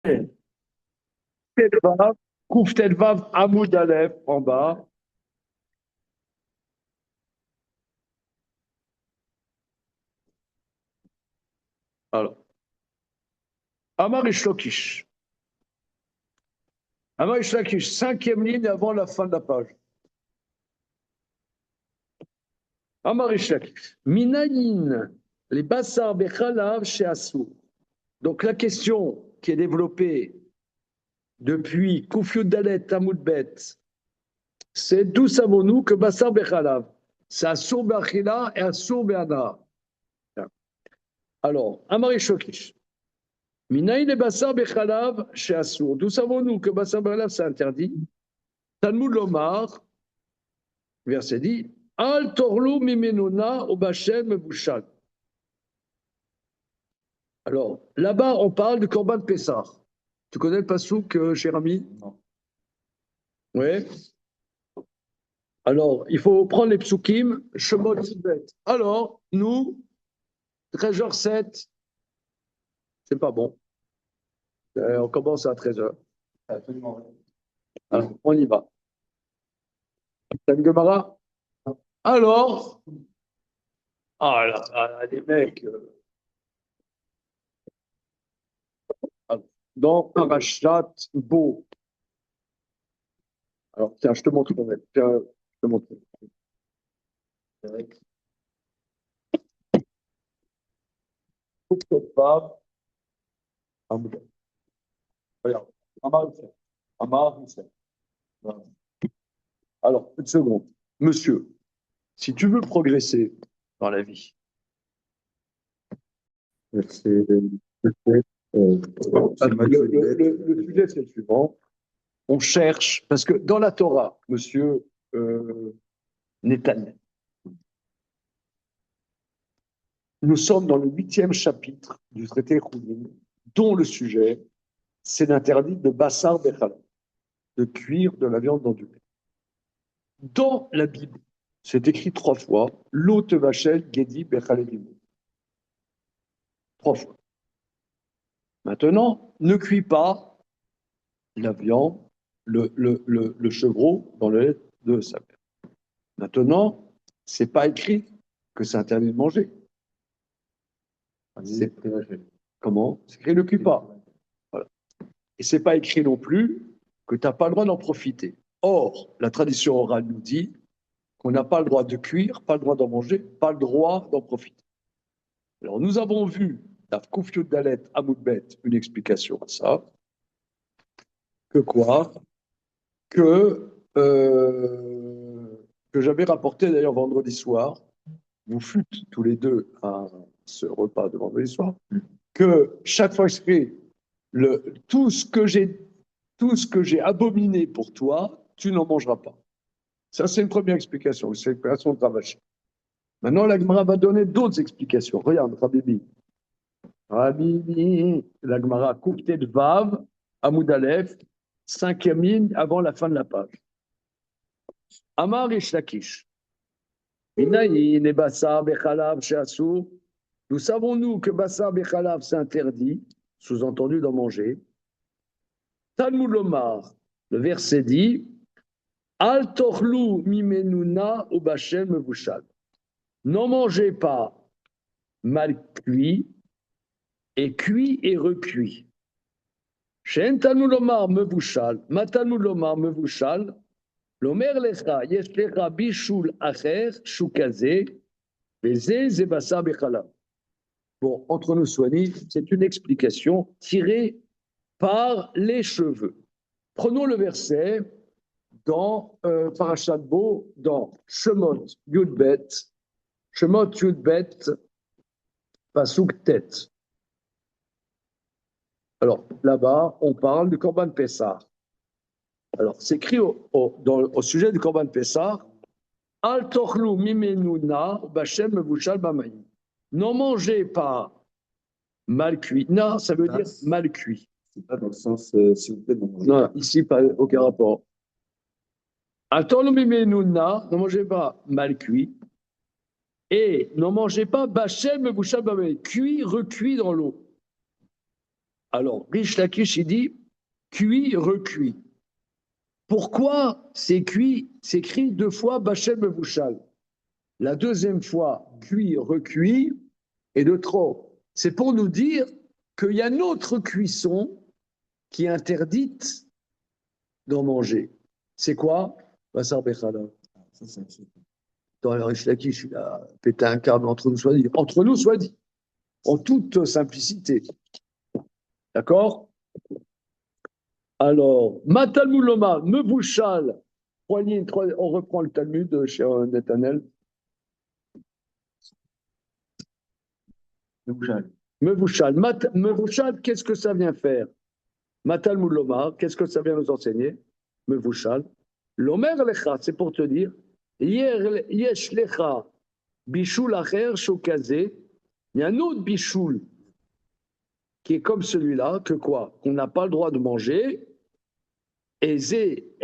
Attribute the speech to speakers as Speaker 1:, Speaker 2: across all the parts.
Speaker 1: Vav, Kouf Tet Vav, Amoud Aleph en bas. Alors, Amar Ish Lakish. Amar Ish Lakish, cinquième ligne avant la fin de la page. Amar Ish Lakish. Minayin, les Bassar Bechalav chez Assou. Donc la question qui est développée depuis Kouf Dalet, Amoud Bet, c'est d'où savons-nous que Bassar Bechalav, c'est Assur Bechila et Assur Be'ana. Alors, Amar Ish Lakish. Minaï le bassar bechalav chez Assour. D'où savons-nous que bassar bechalav c'est interdit? Talmud Lomar, verset dit, Al torlu mimenona au bachem bouchal. Alors, là-bas, on parle du Korban de Pessah. Tu connais le pasouk, cher ami? Non. Oui. Alors, il faut prendre les psukim, Shemot Sibet. Alors, nous, 13h07, c'est pas bon. On commence à 13h.
Speaker 2: Absolument.
Speaker 1: Alors, on y va. T'as une Gemara? Alors, ah là, les mecs, dans Parashat Bo. Alors, tiens, je te montre. Tiens, je te montre. Regarde, Amar Hussein. Alors, une seconde. Monsieur, si tu veux progresser dans la vie, le sujet, c'est le suivant. On cherche, parce que dans la Torah, monsieur Netanel, nous sommes dans le 8e chapitre du traité Choulin, dont le sujet, c'est l'interdit de Bassar Bechal, de cuire de la viande dans du lait. Dans la Bible, c'est écrit 3 fois, Lot Vachel Gedi Bechal. 3 fois. Maintenant, ne cuis pas la viande, le chevreau dans le lait de sa mère. Maintenant, c'est pas écrit que c'est interdit de manger. Comment? C'est écrit ne cuis pas. Voilà. Et c'est pas écrit non plus que tu n'as pas le droit d'en profiter. Or, la tradition orale nous dit qu'on n'a pas le droit de cuire, pas le droit d'en manger, pas le droit d'en profiter. Alors, nous avons vu, dans Koufiout Dalet Amoudbet, une explication à ça. Que quoi? Que j'avais rapporté d'ailleurs vendredi soir. Vous fûtes tous les deux à ce repas de vendredi soir. Que chaque fois que je fais tout ce que j'ai abominé pour toi, tu n'en mangeras pas. Ça, c'est une première explication. C'est l'explication de Ravashi. Maintenant, la Gemara va donner d'autres explications. Regarde, Rabibi. La Gemara, Koufté de Vav, Amoud Aleph, 5e ligne avant la fin de la page. Amar Ish Lakish. Minaïn et Bassar Bechalav Sheassou. Nous savons-nous que Bassar Bechalav c'est interdit, sous-entendu d'en manger. Talmud Lomar, le verset dit Al tochlu mimenuna u bachem mevouchal. N'en mangez pas mal cuit et cuit et recuit. Shen Talmud Lomar mevouchal, ma Talmud Lomar mevouchal, l'omer lecha yesh lecha bishul acher shukaze, beze ze bassar bechalav. Bon, entre nous soignés, c'est une explication tirée par les cheveux. Prenons le verset dans Parashat Bo, dans Shemot Yudbet, Pasuk Tet. Alors, là-bas, on parle du Korban Pessah. Alors, c'est écrit au sujet du Korban Pessah, Al tochlu mimenuna bachem mevushal bamaïm. N'en mangez pas mal cuit. Non, ça veut dire mal cuit.
Speaker 2: C'est pas dans le sens, s'il vous plaît,
Speaker 1: non, ici, pas aucun rapport. Ne mangez pas mal cuit. Et ne mangez pas bachem bouchal bamay, cuit, recuit dans l'eau. Alors, Rish Lakish, il dit cuit, recuit. Pourquoi c'est cuit, c'est écrit deux fois Bachem Mevouchal? La deuxième fois, cuit, recuit, et de trop. C'est pour nous dire qu'il y a une autre cuisson qui est interdite d'en manger. C'est quoi? Bassar Bechala.
Speaker 2: Ça, c'est
Speaker 1: Dans le Rish Lakish, il a pété un câble entre nous, soit dit. Entre nous, soit dit. En toute simplicité. D'accord? Alors, Matalmud Lomar, Mevouchal, on reprend le Talmud chez Netanel.
Speaker 2: Mevouchal.
Speaker 1: Mevouchal, qu'est-ce que ça vient faire? Matalmud Lomar, qu'est-ce que ça vient nous enseigner? Mevouchal. L'Omer Lecha, c'est pour te dire, Yesh Lecha, Bishul Acher, Shokazé, il y a un autre Bishul qui est comme celui-là, que quoi? Qu'on n'a pas le droit de manger. Et Zé,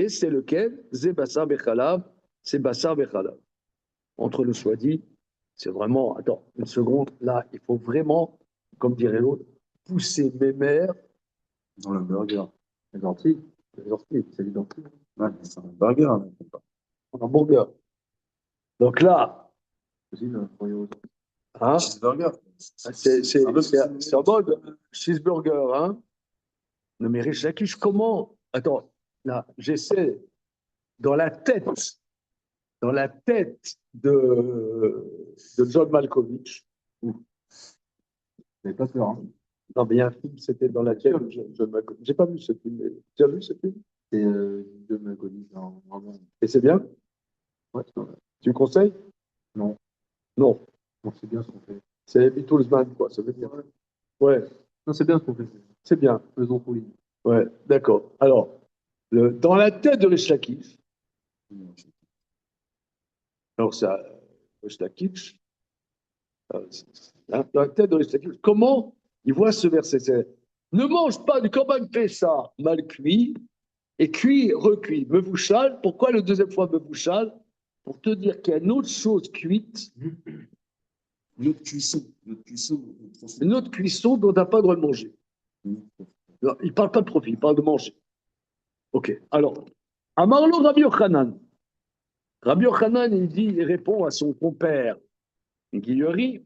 Speaker 1: c'est lequel? Zé Bassar Bechalav, c'est Bassar Bechalav. Entre nous soit dit, c'est vraiment, attends, une seconde, là, il faut vraiment, comme dirait l'autre, pousser mes mères.
Speaker 2: Dans le burger.
Speaker 1: Les orties, c'est les orties.
Speaker 2: Ouais, mais c'est un burger. Hein.
Speaker 1: Un hamburger. Donc là,
Speaker 2: Aussi, le Froyo.
Speaker 1: hein,
Speaker 2: Cheeseburger.
Speaker 1: c'est en mode cheeseburger, hein. Non mais Rish Lakish, comment? Attends, là, j'essaie dans la tête de John Malkovich.
Speaker 2: T'avais pas peur, hein.
Speaker 1: Non, mais il y a un film, c'était dans la tête de John Malkovich. J'ai pas vu ce film. Mais tu as vu ce film?
Speaker 2: C'est de Malkovich, vraiment.
Speaker 1: Et c'est bien?
Speaker 2: Ouais,
Speaker 1: Tu me conseilles?
Speaker 2: non.
Speaker 1: Non.
Speaker 2: Non, c'est bien ce qu'on fait.
Speaker 1: C'est Beatlesman, quoi. Ça veut dire. Ouais,
Speaker 2: Non, c'est bien ce qu'on fait.
Speaker 1: c'est bien.
Speaker 2: Faisons folie.
Speaker 1: Ouais, d'accord. Alors, dans la tête de Rish Lakish, alors ça, Rish Lakish, dans la tête de Rish Lakish, comment il voit ce verset? Ne mange pas du corban pessa mal cuit et cuit, recuit. Mevouchal, pourquoi le deuxième fois mevouchal? Pour te dire qu'il y a une autre chose cuite,
Speaker 2: Notre cuisson.
Speaker 1: une autre cuisson dont on n'a pas le droit de manger. Non, il ne parle pas de profit, il parle de manger. Ok, alors, Amarlo Rabbi Yochanan. Rabbi Yochanan, il répond à son compère Guillery,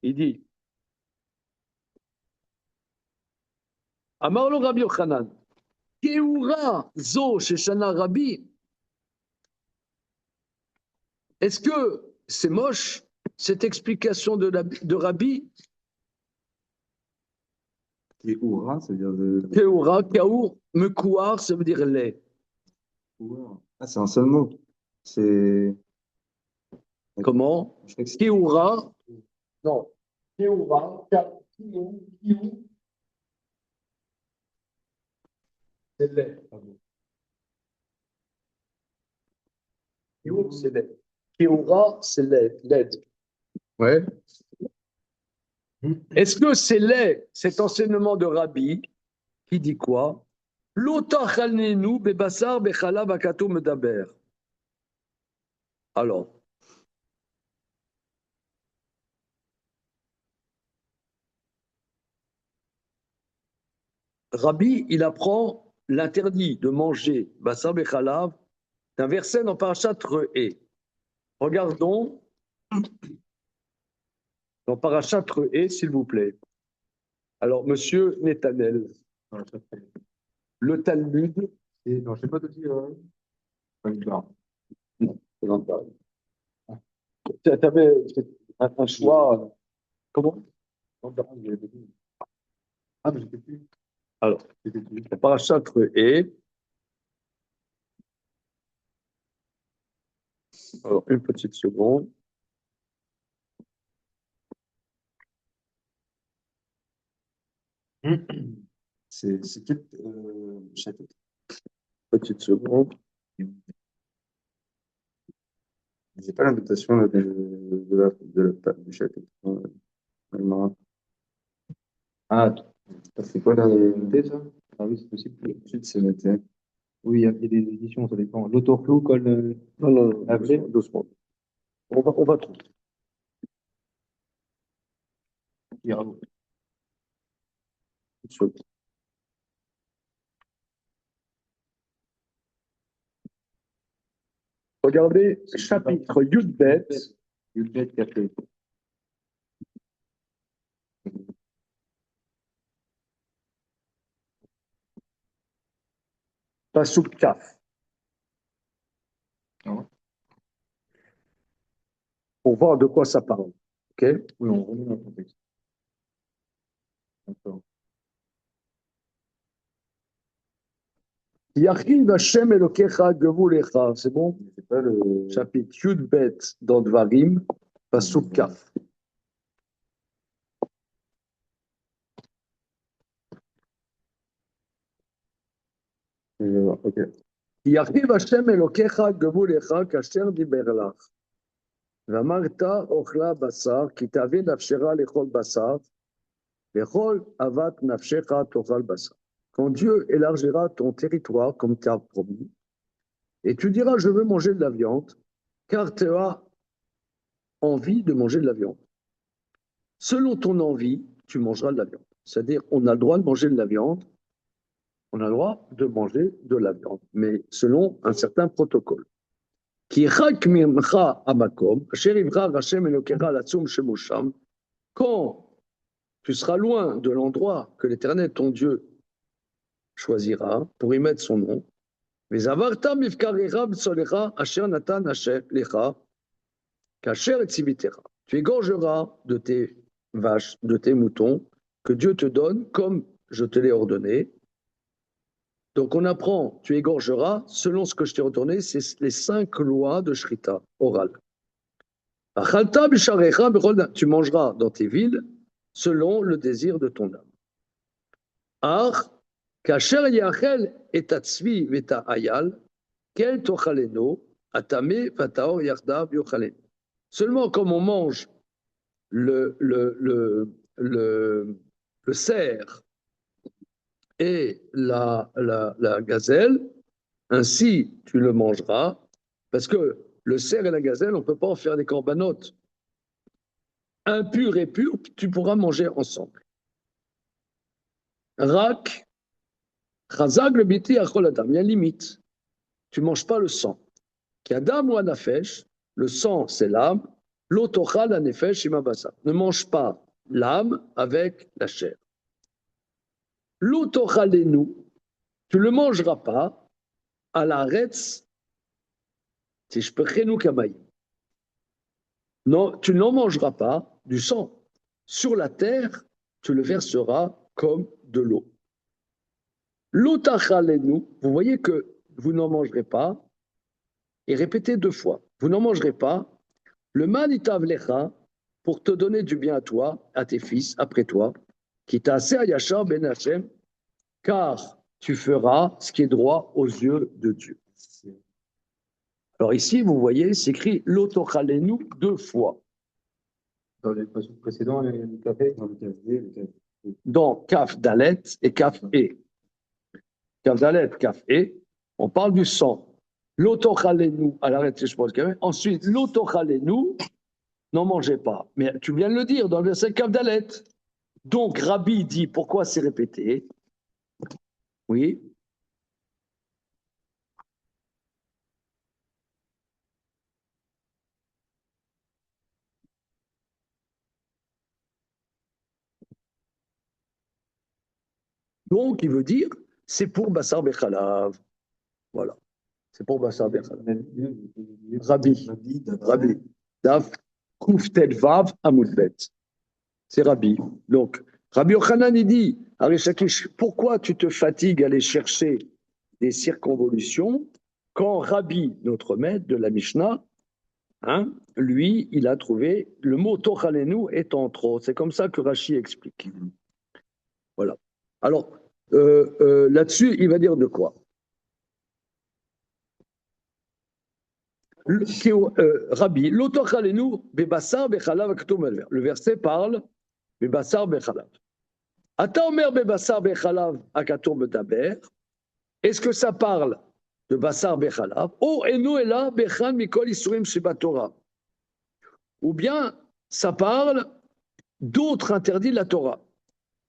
Speaker 1: il dit Amarlo Rabbi Yochanan, Keura zo sheshana Rabbi. Est-ce que c'est moche, cette explication de Rabbi?
Speaker 2: Keoura, ça veut dire de.
Speaker 1: Keura, kaour, mekouar, ça veut dire lait.
Speaker 2: Ah, c'est un seul mot. C'est.
Speaker 1: Comment?
Speaker 2: Je crois que c'est.
Speaker 1: Keura, non, Keura, kiou, c'est lait. Kiou, c'est lait. Keura, c'est lait, l'aide. Ouais. Est-ce que c'est lait, cet enseignement de Rabbi, qui dit quoi? L'otachalnenu bebassar bechala bakato medaber. Alors, Rabbi, il apprend l'interdit de manger bassar bechalav d'un verset dans Parashat Re'eh. Regardons dans Parashat Re'eh, s'il vous plaît. Alors, monsieur Netanel, le Talmud.
Speaker 2: Non, je sais pas te dire.
Speaker 1: Non, c'est pas pareil. Tu avais un choix. Comment?
Speaker 2: Ah, mais je sais plus.
Speaker 1: Alors, la Parashat Re'eh. Alors, une petite seconde.
Speaker 2: C'est quel chapitre?
Speaker 1: Petite seconde.
Speaker 2: J'ai pas l'invitation là, du chapitre. Ah, c'est quoi là, les noté ça? Ah oui, c'est possible. Ensuite, c'est noté. Oui, il y a des éditions, ça dépend. L'Autorflou colle.
Speaker 1: Non, non, non,
Speaker 2: Appelé.
Speaker 1: doucement. On va trouver. Regardez, chapitre Yudbet.
Speaker 2: Yudbet café.
Speaker 1: Pasuk Kaf.
Speaker 2: Non.
Speaker 1: Pour voir de quoi ça parle. Ok?
Speaker 2: Oui, on remet dans le contexte. D'accord.
Speaker 1: Yachiv Hashem Elokecha Gevulecha. C'est bon?
Speaker 2: C'est pas le.
Speaker 1: Chapitre Yudbet dans Dvarim, Pasuk Kaf.
Speaker 2: Ok.
Speaker 1: Yachiv Hashem Elokecha Gevulecha Kasher Diber Lach. ואמרת אוכלה בשר, כי תאווה נפשך לאכול בשר, לאכול אהבת נפשך תאכל בשר. Quand Dieu élargira ton territoire comme tu as promis, et tu diras, je veux manger de la viande, car tu as envie de manger de la viande. Selon ton envie, tu mangeras de la viande. C'est-à-dire, on a le droit de manger de la viande, on a le droit de manger de la viande, mais selon un certain protocole. Qui quand tu seras loin de l'endroit que l'Éternel, ton Dieu, choisira pour y mettre son nom, tu égorgeras de tes vaches, de tes moutons, que Dieu te donne comme je te l'ai ordonné. Donc on apprend, tu égorgeras, selon ce que je t'ai ordonné, c'est les 5 lois de Shrita, orale. Tu mangeras dans tes villes selon le désir de ton âme. Ach, kasher yachel et atzvi veta ayal, kel tochaleno, atame vataor yardav yochaleno. Seulement comme on mange le cerf et la gazelle, ainsi tu le mangeras, parce que le cerf et la gazelle, on ne peut pas en faire des corbanotes. Impur et pur, tu pourras manger ensemble. Rak, chazag le biti achol adam, il y a une limite. Tu ne manges pas le sang. Ki adam ou anafesh, le sang c'est l'âme, l'otochal anefesh imabasa. Ne mange pas l'âme avec la chair. L'otochalenu, tu ne le mangeras pas à la retz, tishpechenu kamayim. Non, tu n'en mangeras pas du sang. Sur la terre, tu le verseras comme de l'eau. L'otachalenu, vous voyez que vous n'en mangerez pas, et répétez 2 fois, vous n'en mangerez pas, le manitav lecha, pour te donner du bien à toi, à tes fils, après toi, qui t'a assez à Yachar ben Hashem, car tu feras ce qui est droit aux yeux de Dieu. Alors ici, vous voyez, c'est écrit l'otochalenu 2 fois.
Speaker 2: Dans les passages précédents, le café, dans le café, le café.
Speaker 1: Dans Kaf Dalet et Kaf E. Kaf Dalet, Kaf E, on parle du sang. L'otochalenu, à l'arrêt, je pense qu'il y avait. Ensuite, l'otochalenu, n'en mangez pas. Mais tu viens de le dire dans le verset Kaf Dalet. Donc, Rabbi dit, pourquoi c'est répété? Oui. Donc, il veut dire, c'est pour Bassar Bechalav. Voilà. C'est pour Bassar Bechalav. Rabbi. Daf, Kouftel Vav, Amoudbet. C'est Rabbi. Donc, Rabbi Yochanan, il dit, Arishakish, pourquoi tu te fatigues à aller chercher des circonvolutions quand Rabbi, notre maître de la Mishnah, hein, lui, il a trouvé le mot Tochalenu est en trop. C'est comme ça que Rashi explique. Voilà. Alors, là-dessus, il va dire de quoi? Rabbi, l'otochalenu bebassar bechalav k'tum elver. Le verset parle bebassar bechalav. Ata omer bebassar bechalav akatum medaber. Est-ce que ça parle de bassar bechalav? Ou enu ela bechan mikol isurim shibatora. Ou bien ça parle d'autres interdits de la Torah.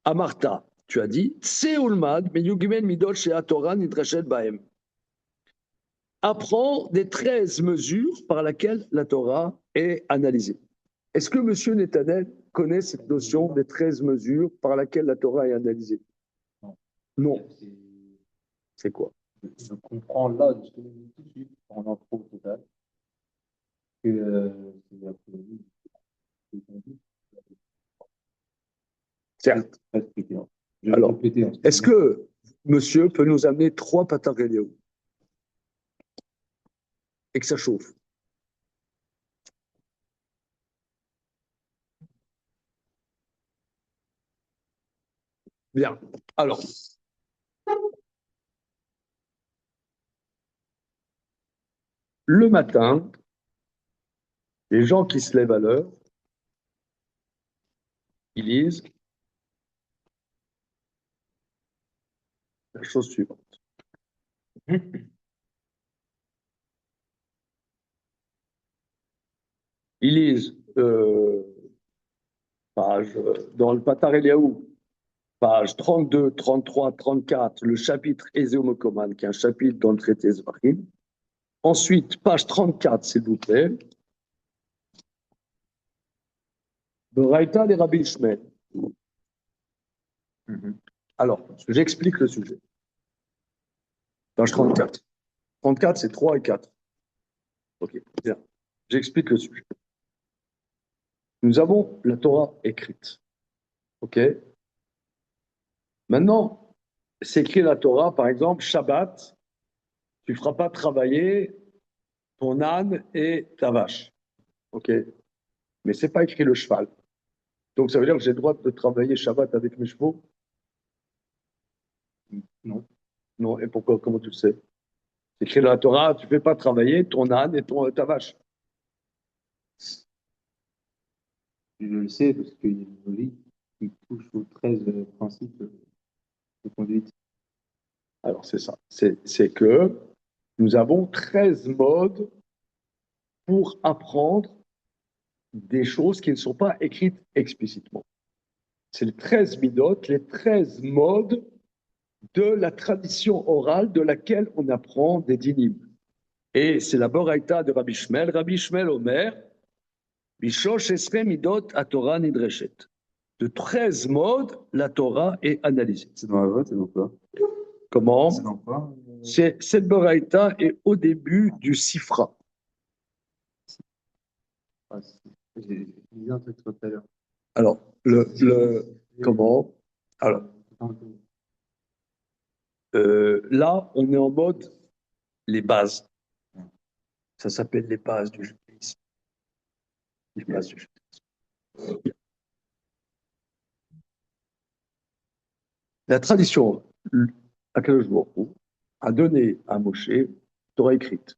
Speaker 1: Amarta, tu as dit, Tseulmad, Meyugimen Midot Shea Torah Nidrashet Bahem. Apprends des 13 mesures par lesquelles la Torah est analysée. Est-ce que M. Netanel connaît cette notion des 13 mesures par lesquelles la Torah est analysée? Non. C'est quoi?
Speaker 2: Je comprends là, de ce que vous dites tout de suite, en intro total, que c'est la priori,
Speaker 1: Certes.
Speaker 2: Je vais
Speaker 1: Alors,
Speaker 2: répéter, hein.
Speaker 1: est-ce que monsieur peut nous amener 3 patarelios et que ça chauffe? Bien. Alors, le matin, les gens qui se lèvent à l'heure, ils lisent la chose suivante. Ils lisent dans le Patar Eliaou, page 32, 33, 34, le chapitre Ézéomokoman, qui est un chapitre dans le traité Zvarim. Ensuite, page 34, s'il vous plaît. Beraïta les Rabbi Ishmael. Alors, j'explique le sujet. Page 34. 34, c'est 3 et 4. Ok, bien. J'explique le sujet. Nous avons la Torah écrite. Ok? Maintenant, c'est écrit la Torah, par exemple, Shabbat, tu ne feras pas travailler ton âne et ta vache. Ok? Mais ce n'est pas écrit le cheval. Donc ça veut dire que j'ai le droit de travailler Shabbat avec mes chevaux? Non. Non, et pourquoi? Comment tu le sais? C'est écrit dans la Torah, tu ne fais pas travailler ton âne et ta vache.
Speaker 2: Je le sais parce qu'il y a une logique qui touche aux 13 principes de conduite.
Speaker 1: Alors c'est ça. C'est que nous avons 13 modes pour apprendre des choses qui ne sont pas écrites explicitement. C'est les 13 midot, les 13 modes de la tradition orale de laquelle on apprend des dinim. Et c'est la Boraïta de Rabbi Shmuel. Rabbi Shmuel Omer, Bishosh Esre Midot à Torah Nidreshet. De 13 modes, la Torah est analysée.
Speaker 2: C'est dans la vote, c'est dans quoi?
Speaker 1: Comment?
Speaker 2: C'est dans quoi?
Speaker 1: Cette Boraïta est au début du Sifra.
Speaker 2: J'ai dit un truc tout à l'heure.
Speaker 1: Alors, comment? Alors, là, on est en mode les bases. Ça s'appelle les bases du judaïsme. Les bases du judaïsme. La tradition, à quel jour a donné à Moshe la Torah écrite.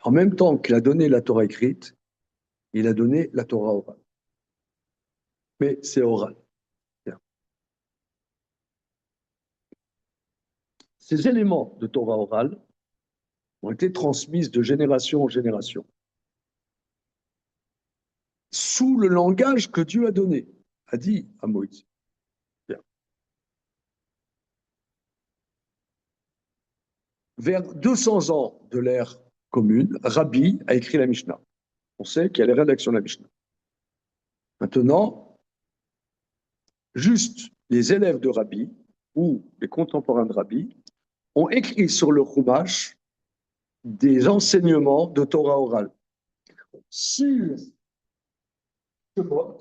Speaker 1: En même temps qu'il a donné la Torah écrite, il a donné la Torah orale. Mais c'est oral. Ces éléments de Torah orale ont été transmis de génération en génération, sous le langage que Dieu a donné, a dit à Moïse. Bien. Vers 200 ans de l'ère commune, Rabbi a écrit la Mishnah. On sait qu'il y a les rédactions de la Mishnah. Maintenant, juste les élèves de Rabbi ou les contemporains de Rabbi ont écrit sur le Chumash des enseignements de Torah orale. Sur Shemot,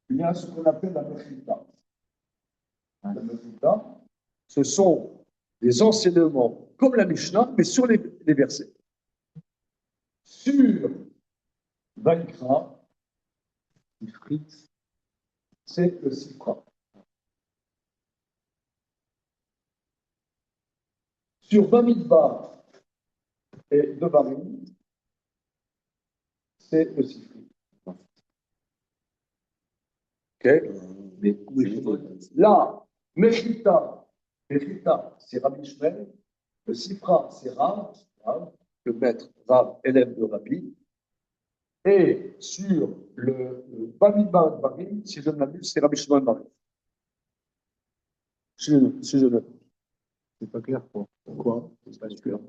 Speaker 1: il y a ce qu'on appelle la Mechita. La Mechita, ce sont des enseignements comme la Mishnah, mais sur les versets. Sur Vaikra, c'est le Sifra. Sur Bamidbar et Devarim, c'est le Sifri. Ok? Là, Mechita, c'est Rabbi Shmuel. Le Sifra, c'est Rav, le maître Rav, élève de Rabbi. Et sur le Bamidbar Barim, si je ne m'abuse, c'est Rabbi Shimon Bar. Si je ne.
Speaker 2: C'est pas clair, quoi.
Speaker 1: Quoi?
Speaker 2: C'est pas sûr.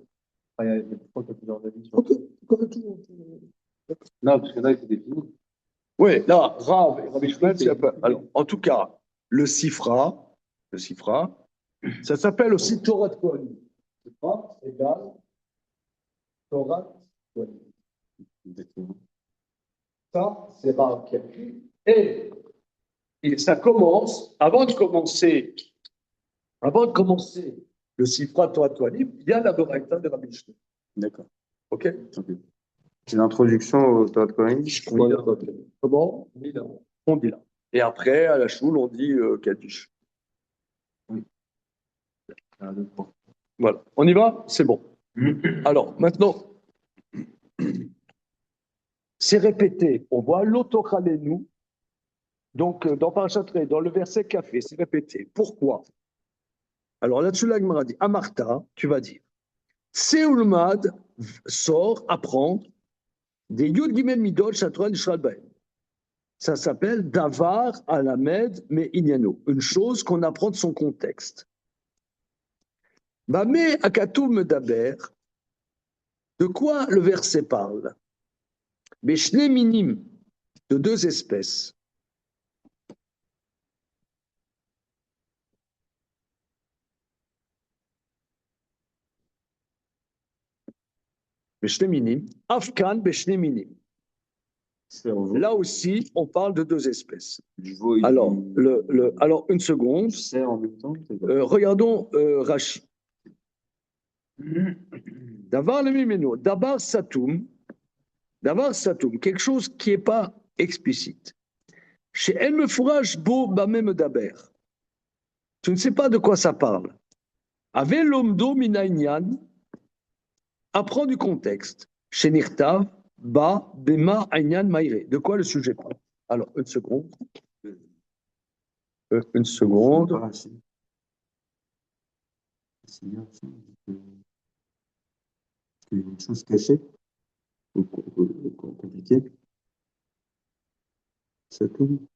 Speaker 2: Après, il y a pourquoi il y a plusieurs avis sur
Speaker 1: Ok, comme tout.
Speaker 2: Non, parce que là, c'est défini.
Speaker 1: Oui, là, Rav et Rabbi Shimon, c'est un peu. Alors, en tout cas, le Sifra, ça s'appelle aussi Torah de Kohanim. Sifra égale Torah de Kohanim.
Speaker 2: Exactement.
Speaker 1: Ça, c'est Rav qui a écrit. Et ça commence, avant de commencer le Sifra Torah de Kohanim, il y a la Beraïta de Rabbi Shimon.
Speaker 2: D'accord.
Speaker 1: OK?
Speaker 2: Ok. C'est l'introduction au Torah de Kohanim.
Speaker 1: Voilà. Comment? On dit là. Et après, à la choule, on dit Kaddish.
Speaker 2: Oui. Un, deux, trois.
Speaker 1: Voilà. On y va? C'est bon. Alors, maintenant, c'est répété. On voit l'autochalenu. Donc, dans Parashat Ré, dans le verset café, c'est répété. Pourquoi? Alors là-dessus, la Gemara dit, Amarta, tu vas dire, Seulmad sort apprendre des Yud Gimel Midot Shatran Israël Bahem. Ça s'appelle Davar Alamed Me Inyano, une chose qu'on apprend de son contexte. Bamé Akatou Medaber, de quoi le verset parle? Beshne Minim, de deux espèces. Beshne Minim, Afkan Beshne Minim. Là aussi, on parle de deux espèces. Alors, alors une seconde.
Speaker 2: En même temps,
Speaker 1: Regardons Rashi. Davar le mimeno, Dabar Satoum, quelque chose qui n'est pas explicite. Chez El Mefourage Bo Bamem Daber. Tu ne sais pas de quoi ça parle. Ave Lomdo Minainyan, apprends du contexte. Chez Nirtav, Ba Bema Aïnyan Maïre. De quoi le sujet parle? Alors, une seconde. Une seconde.
Speaker 2: C'est bien ça. C'est une chose cachée ou compliquée. Ça tout.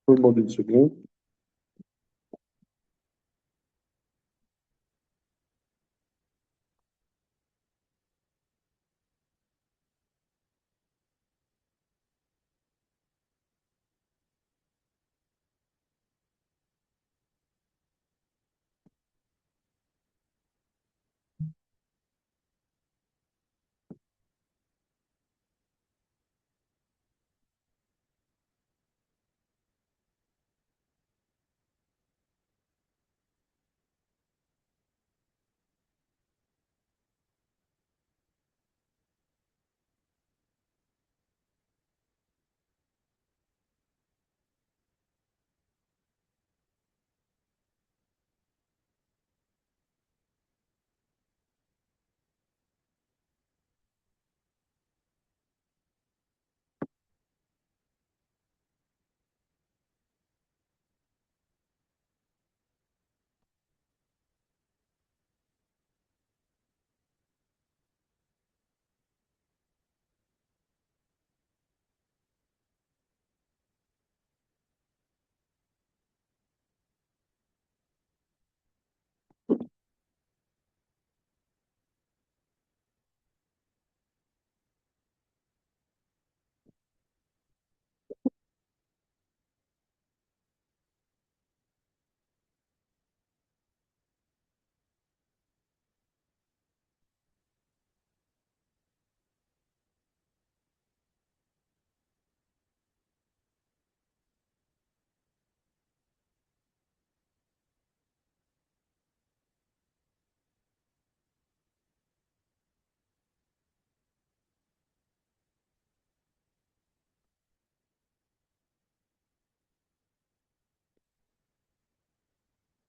Speaker 1: Je vous demande une seconde.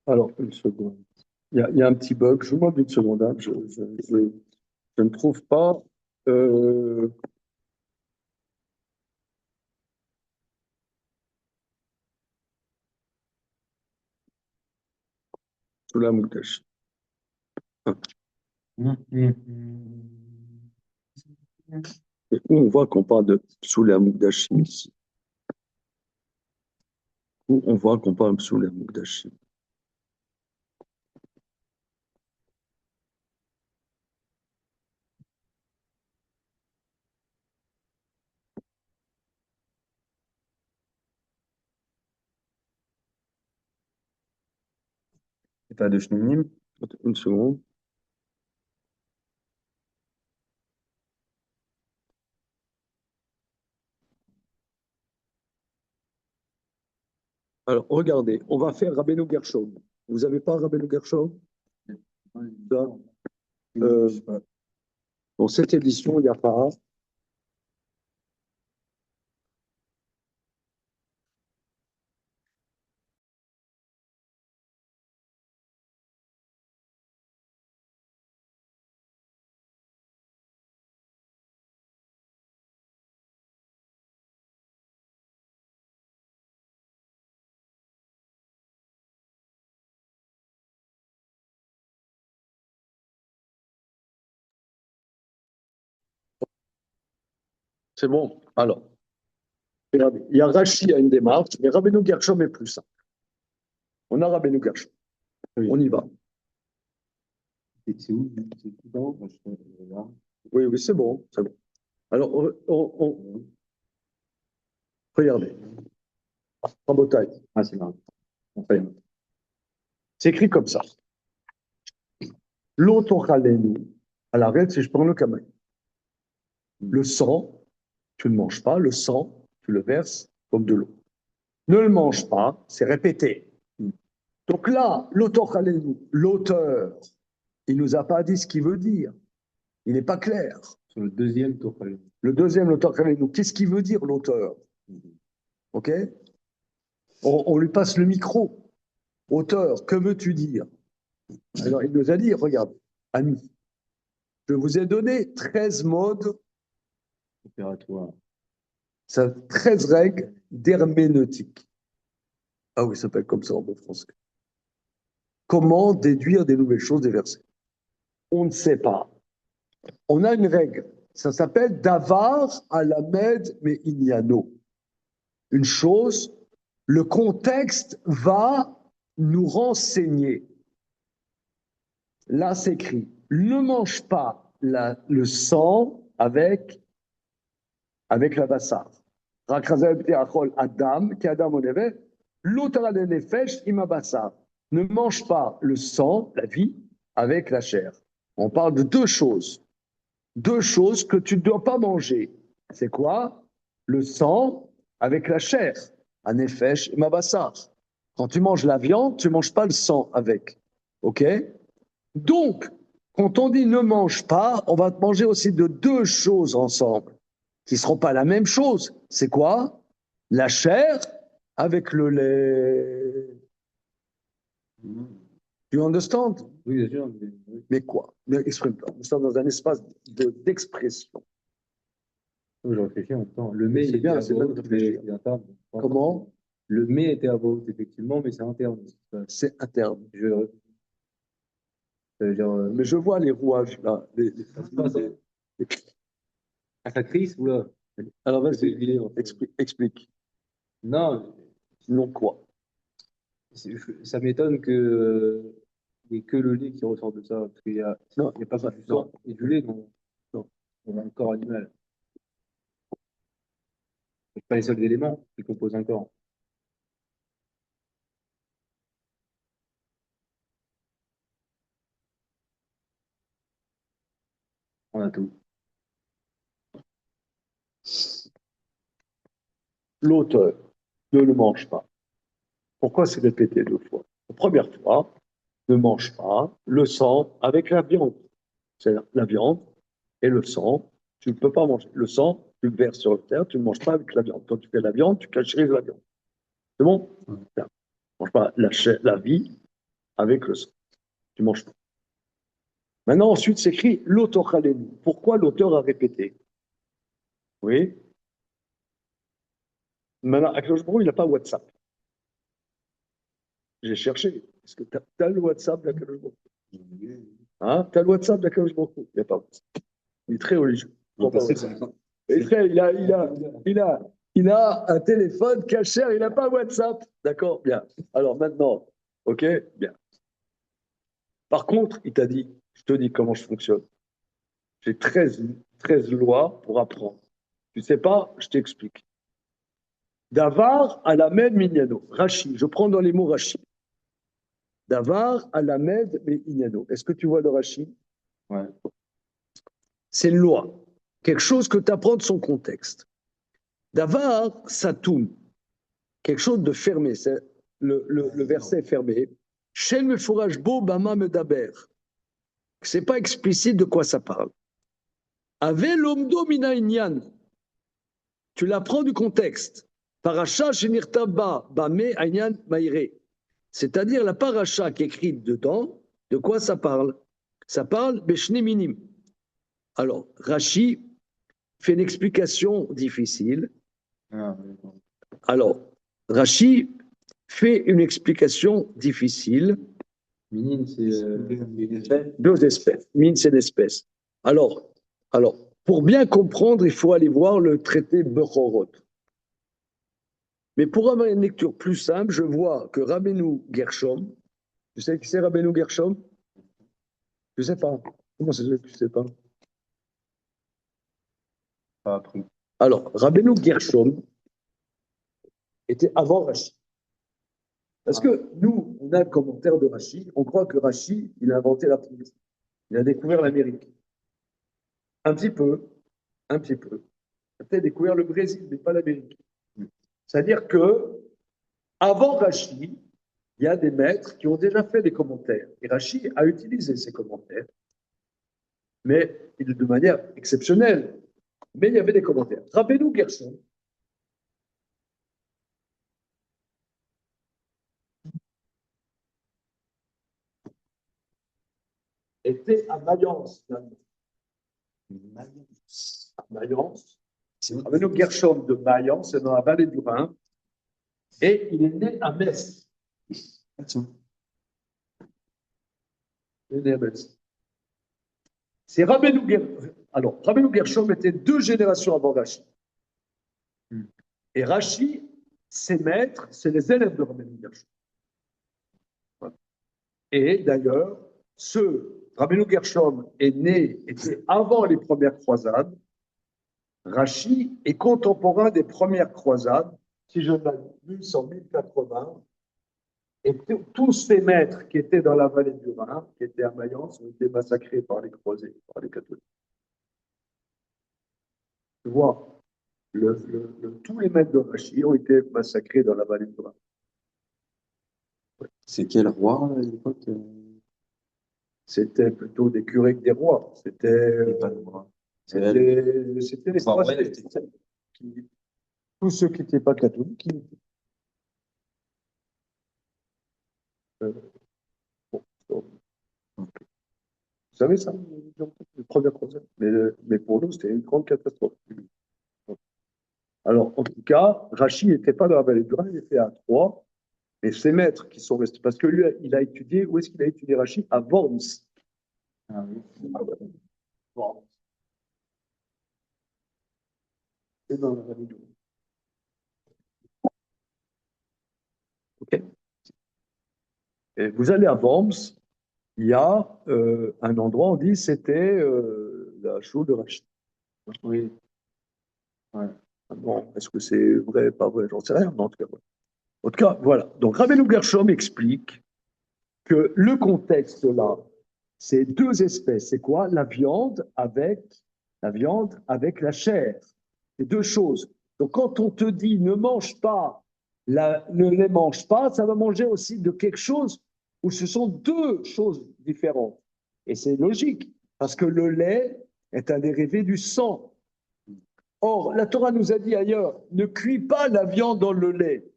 Speaker 1: Alors, une seconde. Il y a un petit bug. Je vous demande une seconde, hein. Je ne trouve pas. euh, Sous la moustache. Et où on voit qu'on parle de sous la moustache ici. Où on voit qu'on parle sous la moustache.
Speaker 2: C'est pas de Shnemim?
Speaker 1: Une seconde. Alors, regardez, on va faire Rabbeinu Gershom. Vous n'avez pas Rabbeinu Gershom? Ça, euh, dans cette édition, il n'y a pas. C'est bon. Alors, regardez, il y a Rashi à une démarche, mais Rabbeinu Gershom est plus simple. On a Rabbeinu Gershom.
Speaker 2: Oui.
Speaker 1: On y va.
Speaker 2: C'est où? C'est tout en haut? Là.
Speaker 1: Oui, oui, c'est bon. C'est bon. Alors, regardez. Rabotai.
Speaker 2: Ah, c'est marrant. Enfin,
Speaker 1: C'est écrit comme ça. L'otochalenu, à l'arrêt, si je prends le kamay. Le sang, tu ne manges pas. Le sang, tu le verses comme de l'eau. Ne le mange pas, c'est répété. Donc là, l'otochalenu, l'auteur, il nous a pas dit ce qu'il veut dire. Il n'est pas clair.
Speaker 2: sur le deuxième tour.
Speaker 1: Le deuxième, l'otochalenu, qu'est-ce qu'il veut dire, l'auteur? OK? On lui passe le micro. Auteur, que veux-tu dire? Alors, il nous a dit, regarde, ami, je vous ai donné 13 modes
Speaker 2: Opératoire.
Speaker 1: 13 règles d'herméneutique. Ah oui, ça s'appelle comme ça en bon français. Comment déduire des nouvelles choses des versets? On ne sait pas. On a une règle. Ça s'appelle davar alamed me'inyano. Une chose, le contexte va nous renseigner. Là, c'est écrit, ne mange pas le sang avec la bassar. Adam, qui Adam oneve, l'utara de nefesh imabassar. Ne mange pas le sang, la vie, avec la chair. On parle de deux choses. Deux choses que tu ne dois pas manger. C'est quoi? Le sang avec la chair. Un nefesh imabassar. Quand tu manges la viande, tu ne manges pas le sang avec. OK? Donc, quand on dit ne mange pas, on va te manger aussi de deux choses ensemble qui ne seront pas la même chose. C'est quoi? La chair avec le lait. Tu understand?
Speaker 2: Oui, bien sûr.
Speaker 1: Mais quoi? Mais exprime-toi. Nous sommes dans un espace d'expression.
Speaker 2: Oui, je réfléchis en même temps. Le mais,
Speaker 1: C'est bien, c'est bien de réfléchir.
Speaker 2: c'est interne.
Speaker 1: Comment?
Speaker 2: Le mais était à vote, effectivement, mais c'est interne.
Speaker 1: C'est interne.
Speaker 2: Ça veut dire,
Speaker 1: Mais je vois les rouages là.
Speaker 2: actrice, oula.
Speaker 1: Alors
Speaker 2: C'est
Speaker 1: vas-y,
Speaker 2: en fait.
Speaker 1: explique.
Speaker 2: Non,
Speaker 1: Non quoi?
Speaker 2: ça m'étonne que il n'y ait que le lait qui ressort de ça. Parce
Speaker 1: Non,
Speaker 2: il y a pas du
Speaker 1: non,
Speaker 2: sang et du lait
Speaker 1: non.
Speaker 2: dans le corps animal. Ce pas les seuls éléments qui composent un corps. On a tout.
Speaker 1: L'auteur ne le mange pas. Pourquoi c'est répété deux fois? La première fois, ne mange pas le sang avec la viande. C'est-à-dire la viande et le sang, tu ne peux pas manger. Le sang, tu le verses sur la terre, tu ne manges pas avec la viande. Quand tu fais la viande, tu cacherises la viande. C'est bon? Tu ne manges pas la vie avec le sang. Tu manges pas. Maintenant, ensuite, c'est écrit l'autorchalenu. Pourquoi l'auteur a répété? Oui. Maintenant, Akadosh Baruch Hu, il n'a pas WhatsApp. J'ai cherché. Est-ce que tu as le WhatsApp d'Akadosh Baruch Hu? Hein? Tu as le WhatsApp d'Akadosh Baruch Hu? Il n'y a pas WhatsApp. Il est très religieux. Il a un téléphone caché, il n'a pas WhatsApp. D'accord, bien. Alors maintenant, ok, bien. Par contre, il t'a dit, je te dis comment je fonctionne. J'ai 13 lois pour apprendre. Tu ne sais pas, je t'explique. Davar à la med mignano. Rashi, je prends dans les mots Rashi. Davar à la med mignano. Est-ce que tu vois le Rashi?
Speaker 2: Ouais.
Speaker 1: C'est une loi. Quelque chose que tu apprends de son contexte. Davar, satum. Quelque chose de fermé. C'est le verset est fermé. Shen me fourrage beau, bama me daber. C'est pas explicite de quoi ça parle. Ave l'omdo mina inyan. Tu l'apprends du contexte. Paracha shenirtaba bame inyan maire. C'est-à-dire la paracha qui est écrite dedans, de quoi ça parle? Ça parle beshne minim. Alors, Rashi fait une explication difficile. Alors, Rashi fait une explication difficile.
Speaker 2: Minin, c'est une espèce.
Speaker 1: Deux espèces. Mine, c'est l'espèce. Alors, pour bien comprendre, il faut aller voir le traité Bechorot. Mais pour avoir une lecture plus simple, je vois que Rabbeinu Gershom, tu sais qui c'est Rabbeinu Gershom? Je ne sais pas. Comment ça se fait que tu ne sais pas?
Speaker 2: Pas appris.
Speaker 1: Alors, Rabbeinu Gershom était avant Rashi. Parce que nous, on a le commentaire de Rashi, on croit que Rashi, il a inventé la poésie. Il a découvert l'Amérique. Un petit peu. Il a peut-être découvert le Brésil, mais pas l'Amérique. C'est-à-dire que avant Rashi, il y a des maîtres qui ont déjà fait des commentaires. Et Rashi a utilisé ces commentaires, mais de manière exceptionnelle. Mais il y avait des commentaires. Rabbeinu Gershom, était à Mayence. Mayence. Rabbeinu Gershom de Mayence, c'est dans la vallée du Rhin. Et il est né à Metz. Il est né à Metz. C'est Rabbeinu Gershom. Alors, Rabbeinu Gershom était 2 générations avant Rashi. Et Rashi, ses maîtres, c'est les élèves de Rabbeinu Gershom. Et d'ailleurs, Rabbeinu Gershom était avant les premières croisades. Rashi est contemporain des premières croisades, si je m'abuse, en 1080. Et tous ces maîtres qui étaient dans la vallée du Rhin, qui étaient à Mayence, ont été massacrés par les croisés, par les catholiques. Tu vois, tous les maîtres de Rashi ont été massacrés dans la vallée du Rhin.
Speaker 2: C'est quel roi à l'époque?
Speaker 1: C'était plutôt des curés que des rois. C'était les croisés. Tous ceux qui n'étaient pas catholiques. Vous savez ça, les premières croisades. Mais pour nous, c'était une grande catastrophe. Alors, en tout cas, Rachi n'était pas dans la vallée du Rhin, il était à Troyes. Et ses maîtres qui sont restés, parce que lui, il a étudié, où est-ce qu'il a étudié Rachi? À Worms. Ah oui. Worms. C'est dans la vallée du Rhin. Ok. Et vous allez à Worms, il y a un endroit, on dit c'était la chaux de Rachi.
Speaker 2: Oui.
Speaker 1: Ouais. Bon, est-ce que c'est vrai, pas vrai, j'en sais rien, mais en tout cas, voilà. Donc, Rabbeinu Gershom explique que le contexte là, c'est 2 espèces. C'est quoi? La viande avec la chair. C'est 2 choses. Donc, quand on te dit ne mange pas, ne les mange pas, ça va manger aussi de quelque chose où ce sont 2 choses différentes. Et c'est logique, parce que le lait est un dérivé du sang. Or, la Torah nous a dit ailleurs, ne cuis pas la viande dans le lait.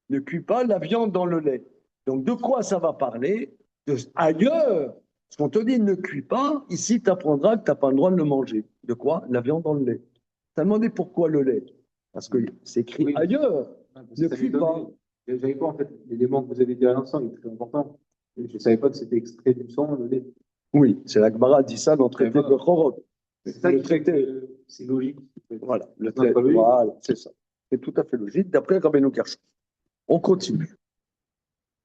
Speaker 1: Ne cuis pas la viande dans le lait. Donc, de quoi ça va parler? Ailleurs, ce qu'on te dit ne cuit pas, ici tu apprendras que tu n'as pas le droit de le manger. De quoi? La viande dans le lait. Tu as demandé pourquoi le lait? Parce que c'est écrit
Speaker 2: Oui.
Speaker 1: ailleurs, ne cuit pas.
Speaker 2: Je ne savais pas, en fait, l'élément que vous avez dit à l'instant est très important. Je ne savais pas que c'était extrait du sang, le lait.
Speaker 1: Oui, c'est la Gemara dit ça dans le traité de Chorot.
Speaker 2: C'est ça
Speaker 1: Le
Speaker 2: qui fait
Speaker 1: traité.
Speaker 2: que c'est logique.
Speaker 1: Voilà, le
Speaker 2: Notre
Speaker 1: traité.
Speaker 2: logique.
Speaker 1: Voilà, c'est ça. C'est tout à fait logique, d'après Rabbeinu Gershon. On continue.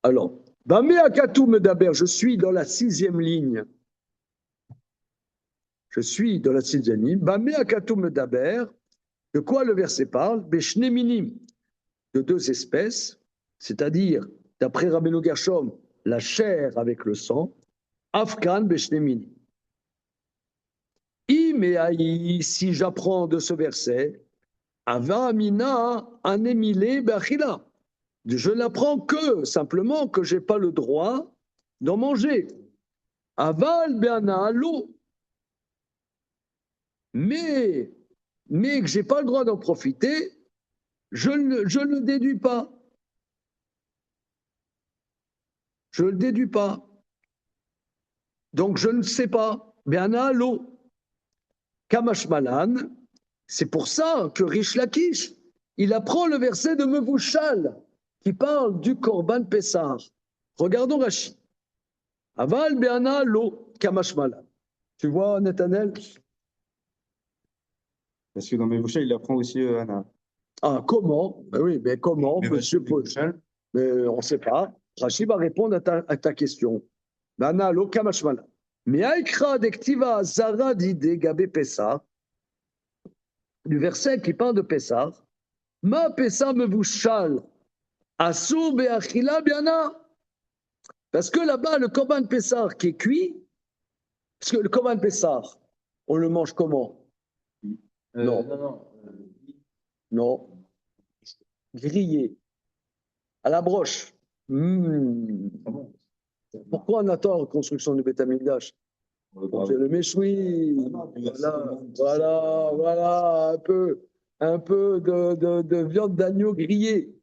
Speaker 1: Alors, Bamé Akatou Medaber, je suis dans la 6e ligne. Je suis dans la 6e ligne. Bamé Akatou Medaber, de quoi le verset parle? Beshne minim, de 2 espèces, c'est-à-dire, d'après Rabbeinu Gershom, la chair avec le sang, Afkan Beshne minim. Imeaï, si j'apprends de ce verset, Ava Amina Anemile Bachila. Je n'apprends que, simplement, que je n'ai pas le droit d'en manger. Aval Beana l'eau. Mais que je n'ai pas le droit d'en profiter, je ne le déduis pas. Je ne le déduis pas. Donc je ne sais pas. Beana l'eau. Kamashmalan, c'est pour ça que Rish Lakish, il apprend le verset de Mevouchal, qui parle du Korban Pessar. Regardons Rashi. Aval Beana l'eau. Kamashmalan. Tu vois, Nathanaël?
Speaker 2: Parce que dans mes bouchées, il apprend aussi Anna.
Speaker 1: Ah, comment? Ben oui, mais comment,
Speaker 2: Mais
Speaker 1: monsieur Paul? Mais on ne sait pas. Rachid va répondre à ta question. Nana, lo kamashmala. Mais Aïkra d'Ektiva Zara d'Ide Gabé Pessah, du verset qui parle de Pessah, Ma Pessah me bouchal, Asou Beachila Biana. Parce que là-bas, le Korban Pessah qui est cuit, parce que le Korban Pessah, on le mange comment? Non. Grillé. À la broche. Pourquoi on attend la construction du Beth Amikdash? C'est le méchoui. Voilà, un peu de viande d'agneau grillée.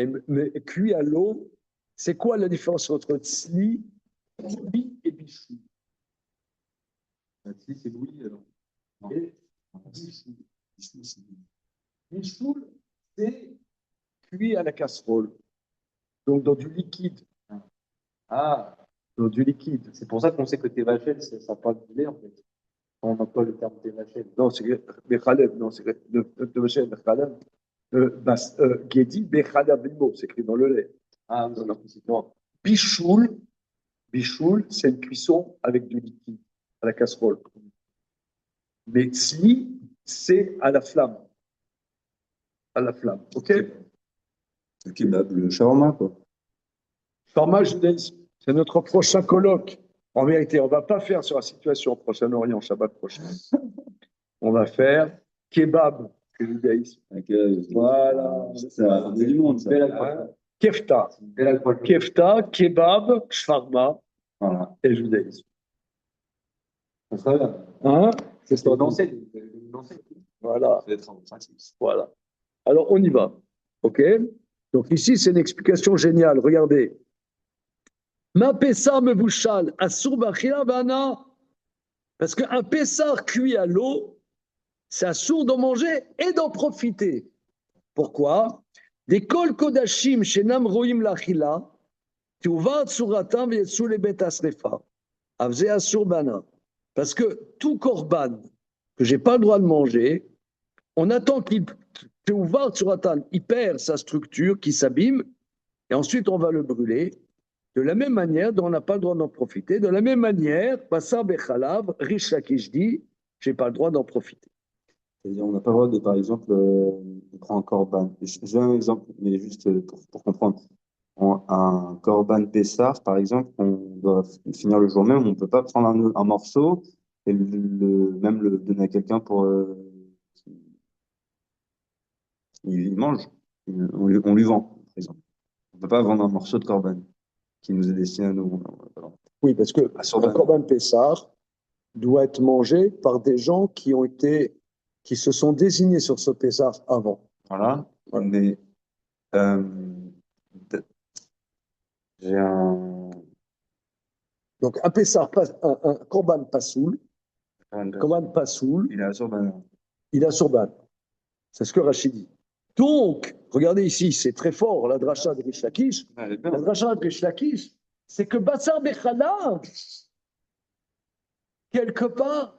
Speaker 1: Mais cuit à l'eau, c'est quoi la différence entre tzli et bichou?
Speaker 2: Tzli, c'est bouilli, alors.
Speaker 1: Et bichou, c'est cuit à la casserole. Donc dans du liquide.
Speaker 2: Ah,
Speaker 1: Dans du liquide.
Speaker 2: c'est pour ça qu'on sait que Tévachel, ça parle du lait, en fait. On n'a pas le terme Tévachel.
Speaker 1: Non, c'est Bechaleb, non, c'est de Bechaleb. Gedi Bechaleb Limo, c'est écrit dans le lait.
Speaker 2: Ah,
Speaker 1: non. Bichoul, c'est une cuisson avec du liquide, à la casserole. Mais tzli, c'est à la flamme. À la flamme, ok?
Speaker 2: Le kebab, le shawarma, quoi.
Speaker 1: Shawarma judaïsme, c'est notre prochain colloque. En vérité, on ne va pas faire sur la situation au Proche-Orient, Shabbat prochain. On va faire kebab, le judaïsme. Voilà.
Speaker 2: C'est du monde, ça.
Speaker 1: Kefta. Kefta, kebab, shawarma et le judaïsme.
Speaker 2: Ça serait bien.
Speaker 1: Hein?
Speaker 2: C'est ce qu'on enseigne.
Speaker 1: Voilà. Voilà. Alors, on y va. OK? Donc, ici, c'est une explication géniale. Regardez. Ma pessar me bouchal, assour bachila bana. Parce qu'un pessar cuit à l'eau, c'est assour d'en manger et d'en profiter. Pourquoi? Des kol kodashim shenam roim lachila, tuvat suratam v'yetsu lebet asrefa. Avze assour bana. Parce que tout korban que j'ai pas le droit de manger, on attend qu'il il perd sa structure, qu'il s'abîme, et ensuite on va le brûler. De la même manière dont on n'a pas le droit d'en profiter, de la même manière, Passar Bechalav, Rish Lakish dit, j'ai pas le droit d'en profiter.
Speaker 2: C'est-à-dire, on n'a pas le droit de, par exemple, de prendre un korban. Je donne un exemple, mais juste pour comprendre. Un korban Pessar, par exemple, on doit finir le jour même, on ne peut pas prendre un morceau et même le donner à quelqu'un pour il mange. On lui vend, par exemple. On ne peut pas vendre un morceau de korban qui nous est destiné à nous.
Speaker 1: Oui, parce que un korban Pessar doit être mangé par des gens qui se sont désignés sur ce Pessar avant.
Speaker 2: Voilà. Mais J'ai un.
Speaker 1: Donc, un Pessar, un Korban Passoul, Korban Passoul,
Speaker 2: Il est à Sorbonne.
Speaker 1: il a Sorban. C'est ce que Rachid dit. Donc, regardez ici, c'est très fort, la dracha de Rish Lakish.
Speaker 2: Ah, elle est bien.
Speaker 1: La dracha de Rish Lakish, c'est que Bassar Bechala, quelque part,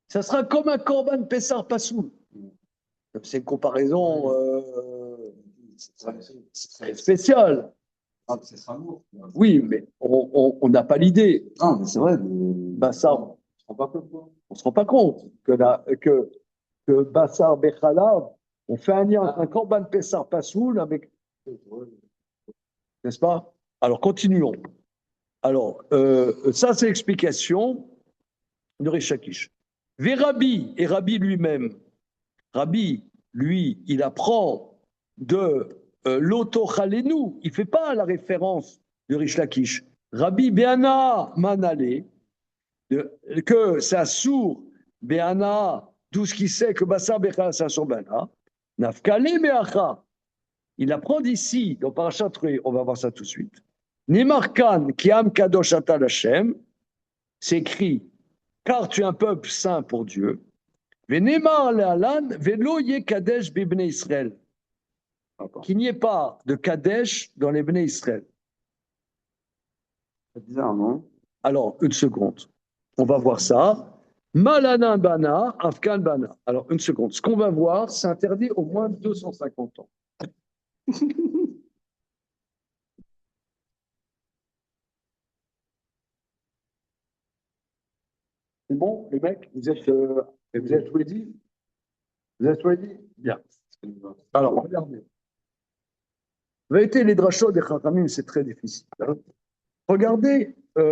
Speaker 1: ça sera comme un Korban Pessar Passoul. C'est une comparaison très spéciale.
Speaker 2: Ah, c'est Strasbourg.
Speaker 1: Oui, mais on n'a pas l'idée.
Speaker 2: Ah, mais c'est vrai, mais.
Speaker 1: Bassar,
Speaker 2: On se rend pas compte, quoi.
Speaker 1: on ne se rend pas compte que Bassar Bechala, on fait un lien entre un Korban Pessar Passoul avec. N'est-ce pas? Alors, continuons. Alors, ça, c'est l'explication de Rechakish. Vérabi, et Rabbi lui-même, Rabbi, lui, il apprend de l'Otochalenu, il ne fait pas la référence de Rish Lakish. Rabbi Beana Manale, que ça sourd Beana, tout ce qui sait que Bassar Bechal, ça sur Bana, Nafkale Beacha, il apprend d'ici, dans Parashat Ré, on va voir ça tout de suite. Nemarkan Kiam Kadosh Atal Hashem, c'est écrit, car tu es un peuple saint pour Dieu. Venemar le'alan velo ye Kadesh bibnei Israël. Qu'il n'y ait pas de Kadesh dans les Bnei Israël.
Speaker 2: C'est bizarre, non?
Speaker 1: Alors, une seconde. On va voir ça. Malana Bana, Afghan Bana. Alors, une seconde. Ce qu'on va voir, c'est interdit au moins 250 ans. C'est bon, les mecs? Vous êtes ready? Vous êtes ready? Bien. Alors, regardez. Vérité, les drachot des Khatamim, c'est très difficile. Hein. Regardez.
Speaker 2: Ça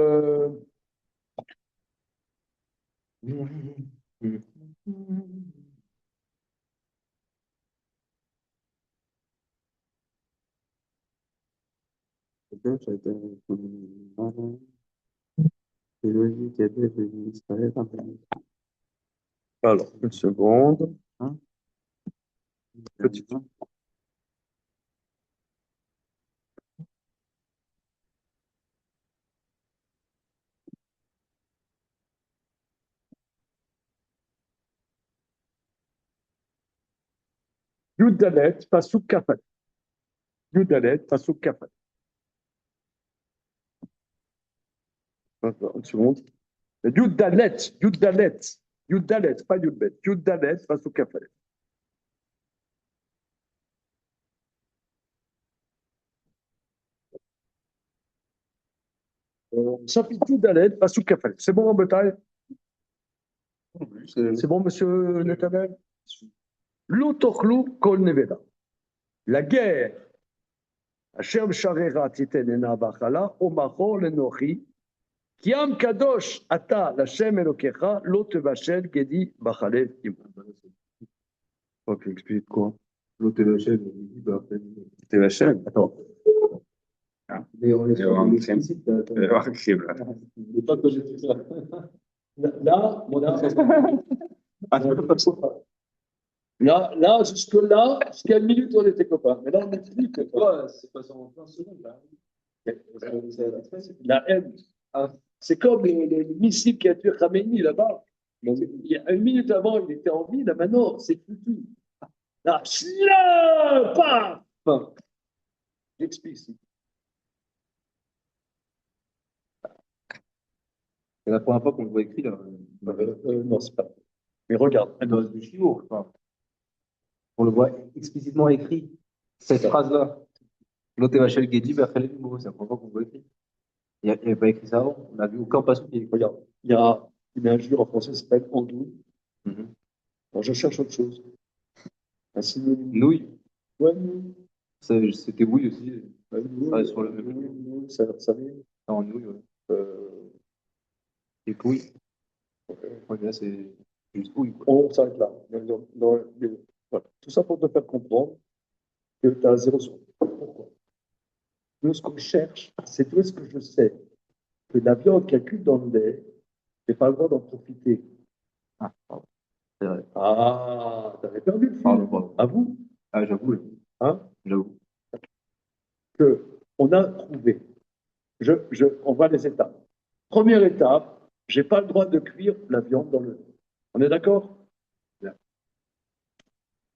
Speaker 2: a été. C'est logique, il y a des Israël.
Speaker 1: Alors, une seconde.
Speaker 2: Hein?
Speaker 1: Petit. Yudalet, Pasuk Kafat. Yudalet, Pasuk Kafat. Une seconde. Yudalet, Yudalet, Yudalet, pas Yudbet. Yudalet, Pasuk Kafat. Chapitre Yudalet, Pasuk Kafat. C'est bon, en bataille? C'est bon, monsieur Netanel? L'Otochlu Kol Neveda. La guerre. Hashem Sharera Titenena Bachala, Omacho Lenochi, Kiam Kadosh Ata Lashem Elokecha, Lot Vachel Gedi Bachalev Im. Ok, explique quoi?
Speaker 2: L'autre TVHL, TVHL,
Speaker 1: Attends.
Speaker 2: mais on est sur l'explicite.
Speaker 1: Là, là, jusque-là, jusqu'à une minute, on était copains. Mais là, on explique.
Speaker 2: C'est pas en 20 secondes, là.
Speaker 1: La haine. C'est comme les missiles qui a tué Khamenei là-bas. Il y a une minute avant, il était en vie, là maintenant, c'est foutu. Là, paf! Enfin, j'explique.
Speaker 2: C'est la première fois qu'on le voit écrit, là.
Speaker 1: Non, c'est pas. Mais regarde.
Speaker 2: Dans du chinois, je crois. On le voit explicitement écrit, cette phrase-là. L'autre Vachel Gedi, c'est la première fois qu'on le voit écrit. Il n'y avait pas écrit ça avant. On n'a vu aucun passage qui est écrit.
Speaker 1: Regarde, il y a une injure en français qui s'appelle andouille. Alors, je cherche autre chose. Un synonyme.
Speaker 2: Nouille.
Speaker 1: Ouais, nouille.
Speaker 2: C'était oui aussi.
Speaker 1: Ouais, nouille.
Speaker 2: Ah, sur le même.
Speaker 1: Nouille, ça vient.
Speaker 2: Non, nouille, ouais. Et oui. Ouais, là, c'est juste oui, quoi.
Speaker 1: On s'arrête là. Voilà. Tout ça pour te faire comprendre que tu as zéro son. Pourquoi? Nous, ce qu'on cherche, c'est tout ce que je sais que la viande qui a cuit dans le lait, je n'ai pas le droit d'en profiter.
Speaker 2: Ah, pardon. C'est vrai.
Speaker 1: Ah, t'avais perdu le fil.
Speaker 2: Pardon.
Speaker 1: À vous?
Speaker 2: Ah, j'avoue.
Speaker 1: Hein?
Speaker 2: J'avoue.
Speaker 1: Que on a trouvé on voit les étapes. Première étape, je n'ai pas le droit de cuire la viande dans le lait. On est d'accord? Bien.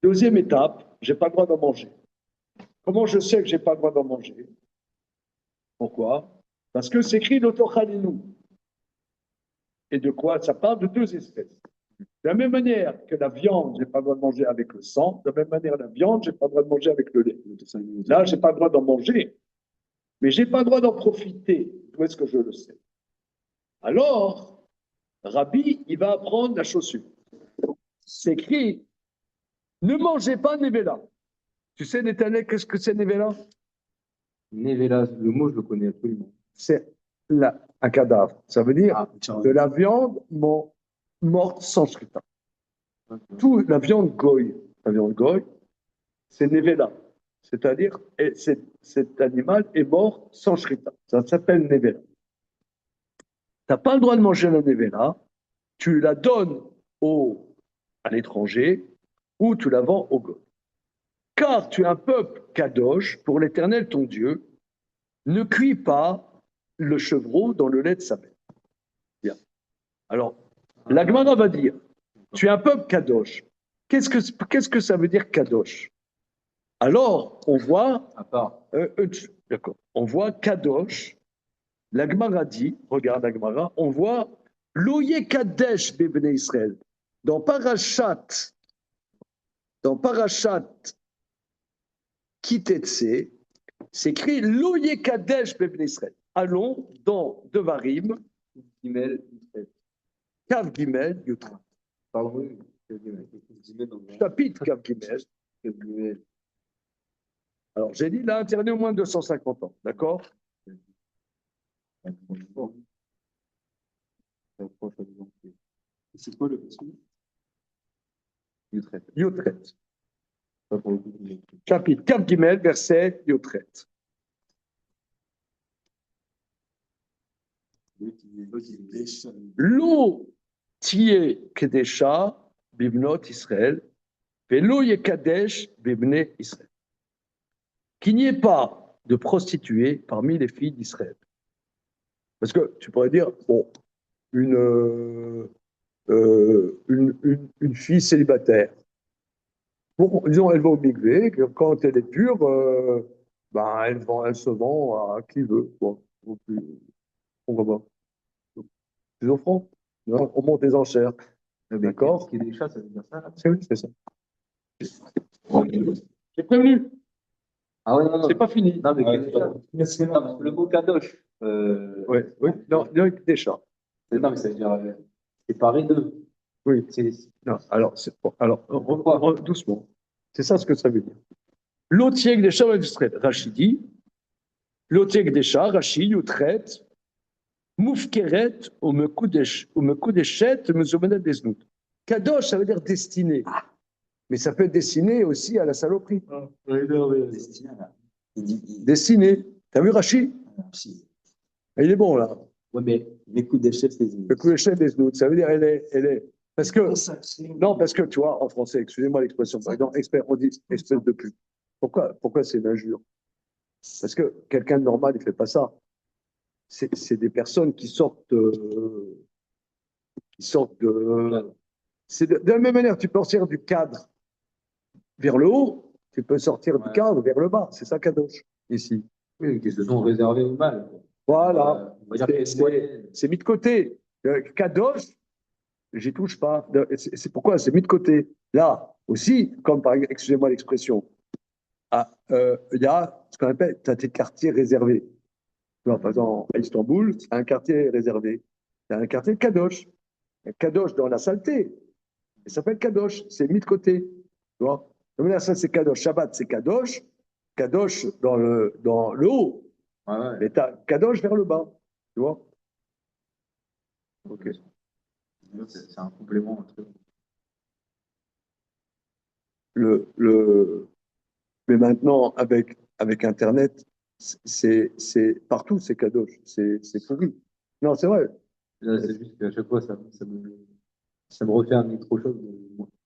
Speaker 1: Deuxième étape, je n'ai pas le droit d'en manger. Comment je sais que je n'ai pas le droit d'en manger? Pourquoi? Parce que c'est écrit l'autochalinou. Et de quoi? Ça parle de deux espèces. De la même manière que la viande, je n'ai pas le droit de manger avec le sang, de la même manière, la viande, je n'ai pas le droit de manger avec le lait. Là, je n'ai pas le droit d'en manger, mais je n'ai pas le droit d'en profiter. D'où est-ce que je le sais? Alors, Rabbi, il va apprendre la chose suivante. C'est écrit, ne mangez pas Nevela. Tu sais, Netanel, qu'est-ce que c'est Nevela?
Speaker 2: Nevela, le mot, je le connais absolument.
Speaker 1: C'est un cadavre. Ça veut dire de la viande morte sans shrita. Tout la viande goy, c'est Nevela. C'est-à-dire, cet animal est mort sans shrita. Ça s'appelle Nevela. Tu n'as pas le droit de manger la Nevela, tu la donnes à l'étranger ou tu la vends au goy. Car tu es un peuple kadosh pour l'Éternel ton Dieu, ne cuis pas le chevreau dans le lait de sa mère. Bien. Alors, la Gemara va dire, tu es un peuple kadosh. Qu'est-ce que ça veut dire kadosh? Alors, on voit, d'accord, on voit kadosh. La Gemara dit, regarde la Gemara, on voit l'oye kadesh bebne Israël. Dans Parashat Kitetse, c'est écrit l'oye kadesh bebne Israël. Allons dans Devarim, Kav Gimel, Yutra.
Speaker 2: Pardon,
Speaker 1: Chapitre Kav Gimel. Alors, j'ai dit, il a interné au moins 250 ans, d'accord?
Speaker 2: C'est quoi le verset? Yutret.
Speaker 1: Yutret. Chapitre Kav Gimel, verset Yutret. Lo tiye kedesha bibnot Israël, velo yekadesh bibne Israël. Qu'il n'y ait pas de prostituées parmi les filles d'Israël. Parce que tu pourrais dire, bon, une fille célibataire, bon, disons, elle va au mikvé, quand elle est pure, ben, elle se vend à qui veut. Bon, on va voir. Les offrandes, on monte les enchères. D'accord?
Speaker 2: Ce qui est des chats, ça veut dire ça, là?
Speaker 1: Oui, c'est ça. J'ai prévenu.
Speaker 2: Ah ouais, non, non.
Speaker 1: C'est pas fini.
Speaker 2: Non, mais le mot kadosh.
Speaker 1: Oui, non, des chats.
Speaker 2: Non, mais ça veut dire séparer d'eux.
Speaker 1: Oui. Non, alors, doucement. C'est ça ce que ça veut dire. L'otieg des chats d'Israël, Rachidi, l'otieg des chats, Rachid, Yutret, Moufkeret, ou Mekudeshet, Mezomenet Desnout. Kadosh, ça veut dire destiné. Mais ça peut être destiné aussi à la saloperie.
Speaker 2: Destiné, là.
Speaker 1: Destiné. T'as vu Rachid? Il est bon, là.
Speaker 2: Oui, mais Mekudeshet Desnout.
Speaker 1: Mekudeshet Desnout, ça veut dire elle est. Parce que, non, parce que tu vois, en français, excusez-moi l'expression, par exemple, on dit espèce de pute. Pourquoi c'est une injure? Parce que quelqu'un de normal, il ne fait pas ça. C'est des personnes qui sortent de. De la même manière, tu peux sortir du cadre vers le haut, tu peux sortir du cadre vers le bas. C'est ça, Kadosh, ici.
Speaker 2: Oui, qui se sont réservés au mal.
Speaker 1: Voilà. C'est mis de côté. Kadosh, j'y touche pas. C'est pourquoi c'est mis de côté. Là aussi, comme excusez-moi l'expression, il y a ce qu'on appelle des quartiers réservés. Tu vois, par exemple, à Istanbul, c'est un quartier réservé. Il y a un quartier Kadosh. Kadosh dans la saleté. Il s'appelle Kadosh. C'est mis de côté. Tu vois. Ça, c'est Kadosh. Shabbat, c'est Kadosh. Kadosh dans le haut.
Speaker 2: Ouais.
Speaker 1: Mais tu as Kadosh vers le bas. Tu vois. Ok.
Speaker 2: C'est un complément.
Speaker 1: Mais maintenant, avec Internet, c'est partout, c'est Kadosh. C'est pourri. Non, c'est vrai.
Speaker 2: C'est juste qu'à chaque fois, ça me refait un électrochoc.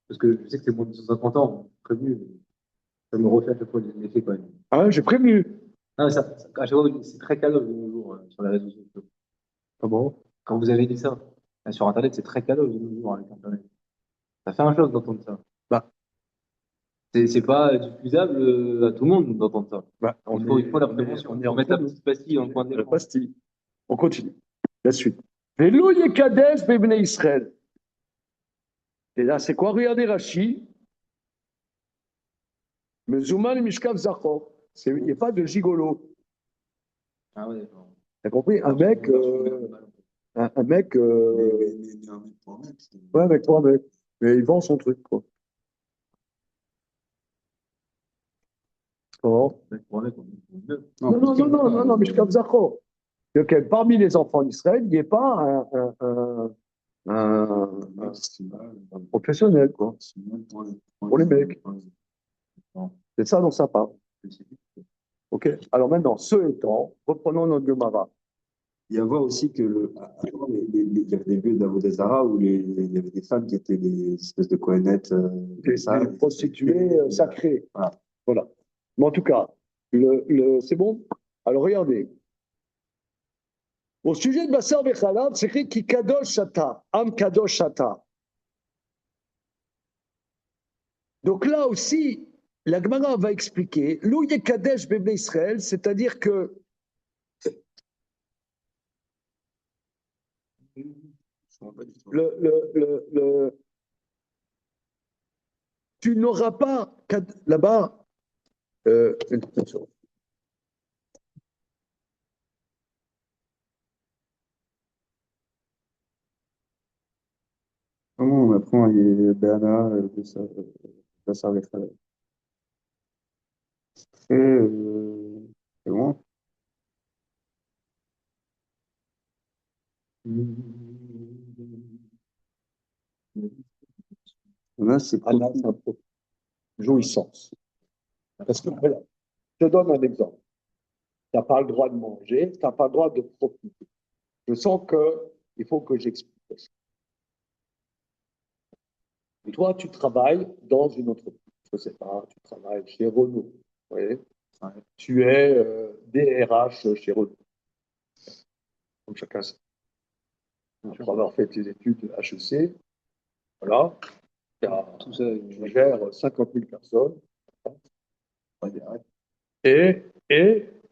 Speaker 2: Parce que je sais que c'est moins de 150 ans, prévenu. Ça me refait à chaque fois des effets quand même.
Speaker 1: Ah, j'ai prévenu.
Speaker 3: Non, à chaque fois, c'est très cadeau de nos jours sur les réseaux sociaux.
Speaker 1: Comment?
Speaker 3: Quand vous avez dit ça, sur Internet, c'est très cadeau de nos jours avec Internet. Ça fait un choc d'entendre ça.
Speaker 1: Bah,
Speaker 3: C'est pas diffusable à tout le monde d'entendre ça. Il faut la prévention.
Speaker 1: on est
Speaker 3: Il faut mettre la petite pastille dans le coin de
Speaker 1: la
Speaker 3: l'écran.
Speaker 1: pastille. On continue. La suite. Velo Yekadesh Bebne Israël. Et là, c'est quoi? Regardez Rashi. Mezouman Mishkav Zachor. Il n'y a pas de gigolo.
Speaker 3: Ah ouais, d'accord.
Speaker 1: T'as compris? Un mec. Un mec.
Speaker 2: Mais un mec pour un mec.
Speaker 1: Ouais, un mec pour un mec. Mais il vend son truc, quoi. Comment? Non, Mishkav Zachor. Donc, parmi les enfants d'Israël, il n'y ait pas un professionnel, quoi. Pour les mecs. C'est ça dont ça parle. Ok. Alors maintenant, ce étant, reprenons notre Gemara.
Speaker 2: Il y a à voir aussi que avant, il y avait des lieux d'Avodazara où il y avait des femmes qui étaient des espèces de cohénettes,
Speaker 1: Des prostituées sacrées. Voilà. Mais en tout cas, c'est bon? Alors regardez. Au sujet de Bassar Bechalab, c'est écrit qui kadosh shata, am kadosh shata. Donc là aussi, la Gemara va expliquer, l'ou yekadesh bebne Israël, c'est-à-dire que tu n'auras pas là-bas.
Speaker 2: Comment on apprend les Béana, de ça avec c'est bon. Là, c'est
Speaker 1: Anna, c'est un peu jouissance. Parce que, voilà, je te donne un exemple. Tu n'as pas le droit de manger, tu n'as pas le droit de profiter. Je sens qu'il faut que j'explique ça. Toi, tu travailles dans une entreprise. Je ne sais pas, tu travailles chez Renault. Vous voyez, tu es DRH chez Renault. Comme chacun sait. Après avoir fait tes études HEC, voilà, tu gères 50 000 personnes. Et